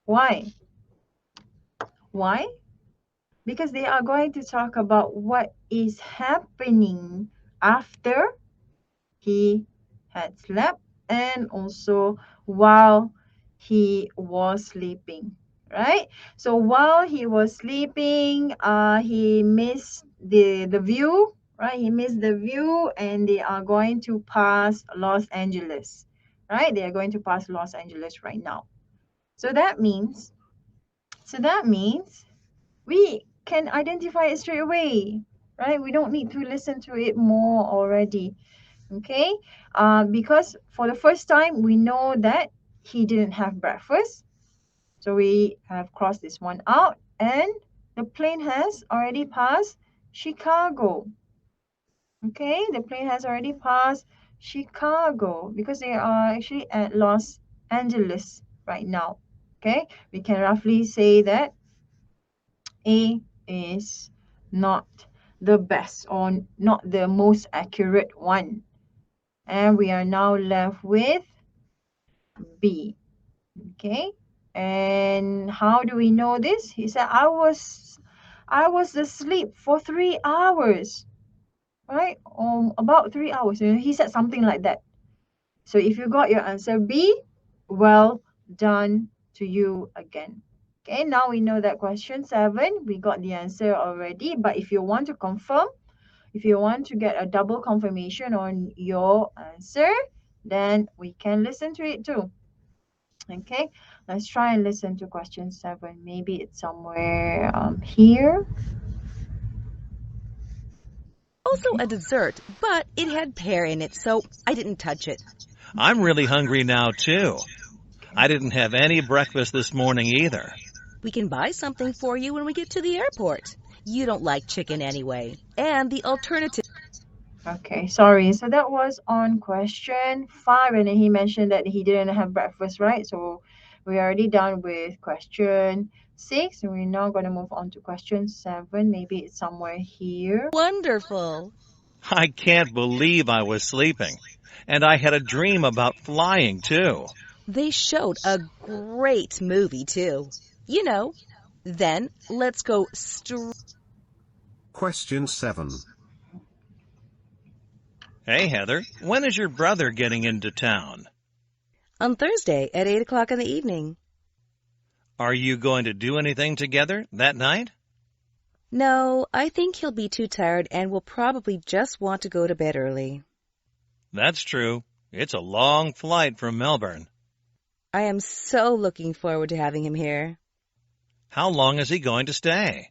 Why? Why? Because they are going to talk about what is happening after he had slept and also while he was sleeping, right? So while he was sleeping, he missed the view, right? He missed the view, and they are going to pass Los Angeles, right? They are going to pass Los Angeles right now. So that means, we can identify it straight away, right? We don't need to listen to it more already. Okay, because for the first time we know that he didn't have breakfast, so we have crossed this one out, and the plane has already passed Chicago. Okay, the plane has already passed Chicago because they are actually at Los Angeles right now. Okay, we can roughly say that A is not the best or not the most accurate one. And we are now left with B. Okay. And how do we know this? He said, I was asleep for 3 hours. Right? About 3 hours. He said something like that. So if you got your answer B, well done to you again. Okay, now we know that question 7, we got the answer already. But if you want to confirm, if you want to get a double confirmation on your answer, then we can listen to it too. Okay, let's try and listen to question 7. Maybe it's somewhere here. also a dessert, but it had pear in it, so I didn't touch it. I'm really hungry now, too. I didn't have any breakfast this morning either. We can buy something for you when we get to the airport. You don't like chicken anyway. And the alternative. Okay, sorry. So that was on question 5, and then he mentioned that he didn't have breakfast, right? So we're already done with question 6, and we're now going to move on to question 7. Maybe it's somewhere here. Wonderful. I can't believe I was sleeping. And I had a dream about flying, too. They showed a great movie, too. You know. Then let's go straight. Question 7. Hey, Heather, when is your brother getting into town? On Thursday at 8 o'clock in the evening. Are you going to do anything together that night? No, I think he'll be too tired and will probably just want to go to bed early. That's true. It's a long flight from Melbourne. I am so looking forward to having him here. How long is he going to stay?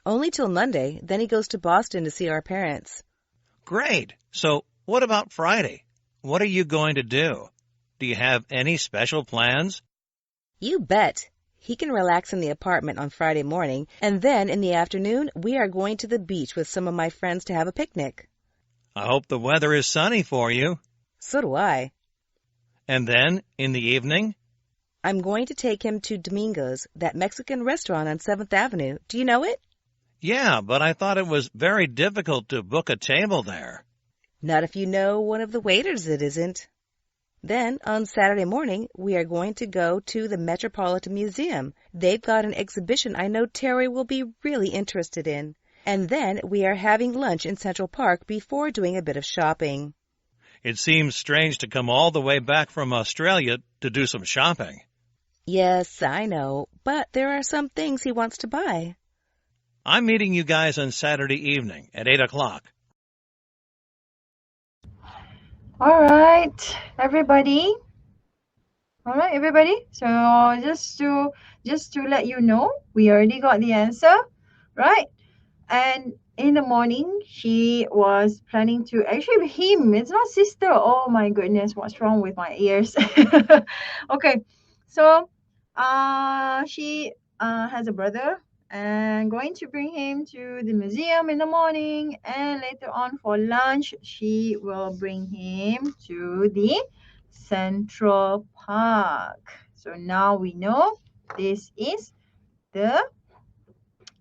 Only till Monday, then he goes to Boston to see our parents. Great. So what about Friday? What are you going to do? Do you have any special plans? You bet. He can relax in the apartment on Friday morning, and then in the afternoon, we are going to the beach with some of my friends to have a picnic. I hope the weather is sunny for you. So do I. And then, in the evening? I'm going to take him to Domingo's, that Mexican restaurant on 7th Avenue. Do you know it? Yeah, but I thought it was very difficult to book a table there. Not if you know one of the waiters, it isn't. Then, on Saturday morning, we are going to go to the Metropolitan Museum. They've got an exhibition I know Terry will be really interested in. And then we are having lunch in Central Park before doing a bit of shopping. It seems strange to come all the way back from Australia to do some shopping. Yes, I know, but there are some things he wants to buy. I'm meeting you guys on Saturday evening at 8 o'clock. All right, everybody. So just to let you know, we already got the answer, right? And in the morning, she was planning to actually him. It's not sister. Oh my goodness, what's wrong with my ears? Okay, so she has a brother and going to bring him to the museum in the morning, and later on for lunch she will bring him to the Central Park. So now we know this is the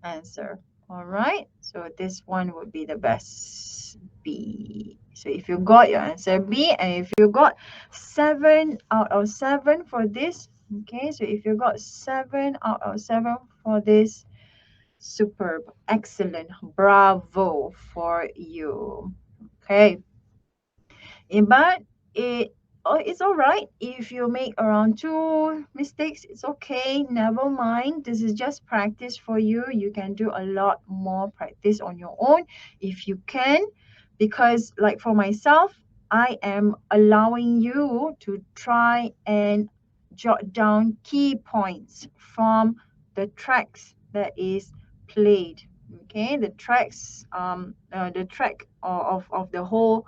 answer. All right, so this one would be the best, B. So if you got your answer B, and if you got 7 out of 7 for this, okay, so if you got 7 out of 7 for this, superb, excellent, bravo for you. Okay, but it's all right if you make around 2 mistakes. It's okay, never mind. This is just practice for you. You can do a lot more practice on your own if you can, because like for myself, I am allowing you to try and jot down key points from the tracks that is played. Okay, the tracks, the track of the whole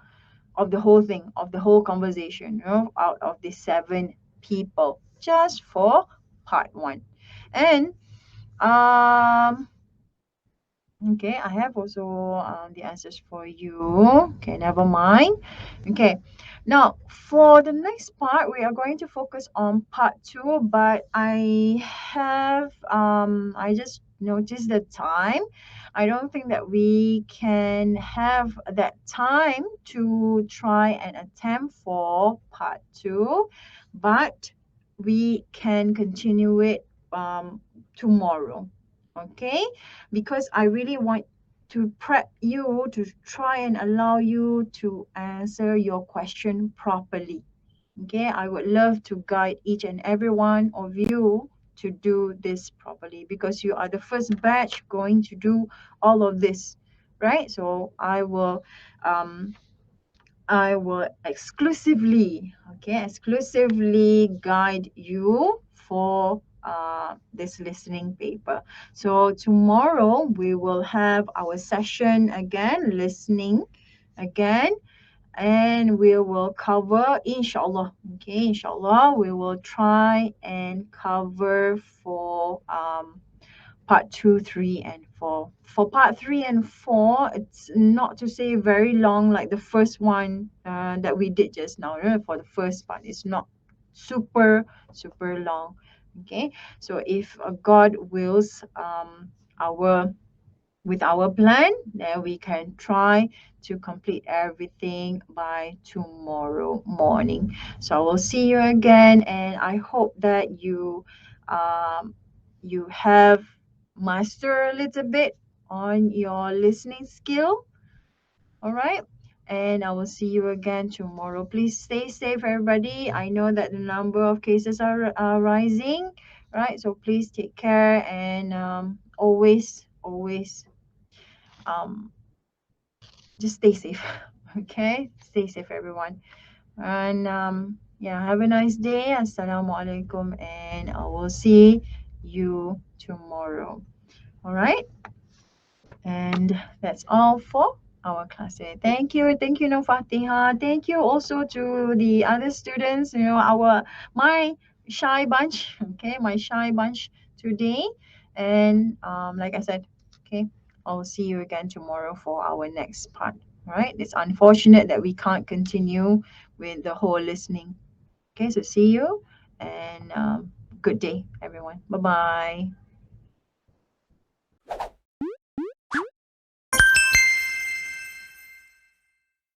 thing, of the whole conversation, out of the 7 people, just for part 1. And okay, I have also the answers for you. Okay, never mind. Okay, now for the next part, we are going to focus on part 2, but I just noticed the time. I don't think that we can have that time to try and attempt for part 2, but we can continue it tomorrow. Okay, because I really want to prep you to try and allow you to answer your question properly. Okay, I would love to guide each and every one of you to do this properly, because you are the first batch going to do all of this, right? So I will exclusively guide you for this listening paper. So tomorrow we will have our session again, listening again, and we will cover, inshallah, okay, inshallah, we will try and cover for part 2, 3, and 4. For part 3 and 4, it's not to say very long like the first one that we did just now. For the first part, it's not super long. Okay, so if God wills, with our plan, then we can try to complete everything by tomorrow morning. So I will see you again, and I hope that you have mastered a little bit on your listening skill. All right, and I will see you again tomorrow. Please stay safe, everybody. I know that the number of cases are rising, right? So please take care, and always um, just stay safe. Okay, stay safe, everyone. And yeah, have a nice day. Assalamualaikum, and I will see you tomorrow. All right, and that's all for our class today. Thank you, no Fatiha. Thank you also to the other students, my shy bunch. Okay, my shy bunch today. And like I said, okay, I'll see you again tomorrow for our next part. All right, it's unfortunate that we can't continue with the whole listening. Okay, so see you, and good day, everyone. Bye bye.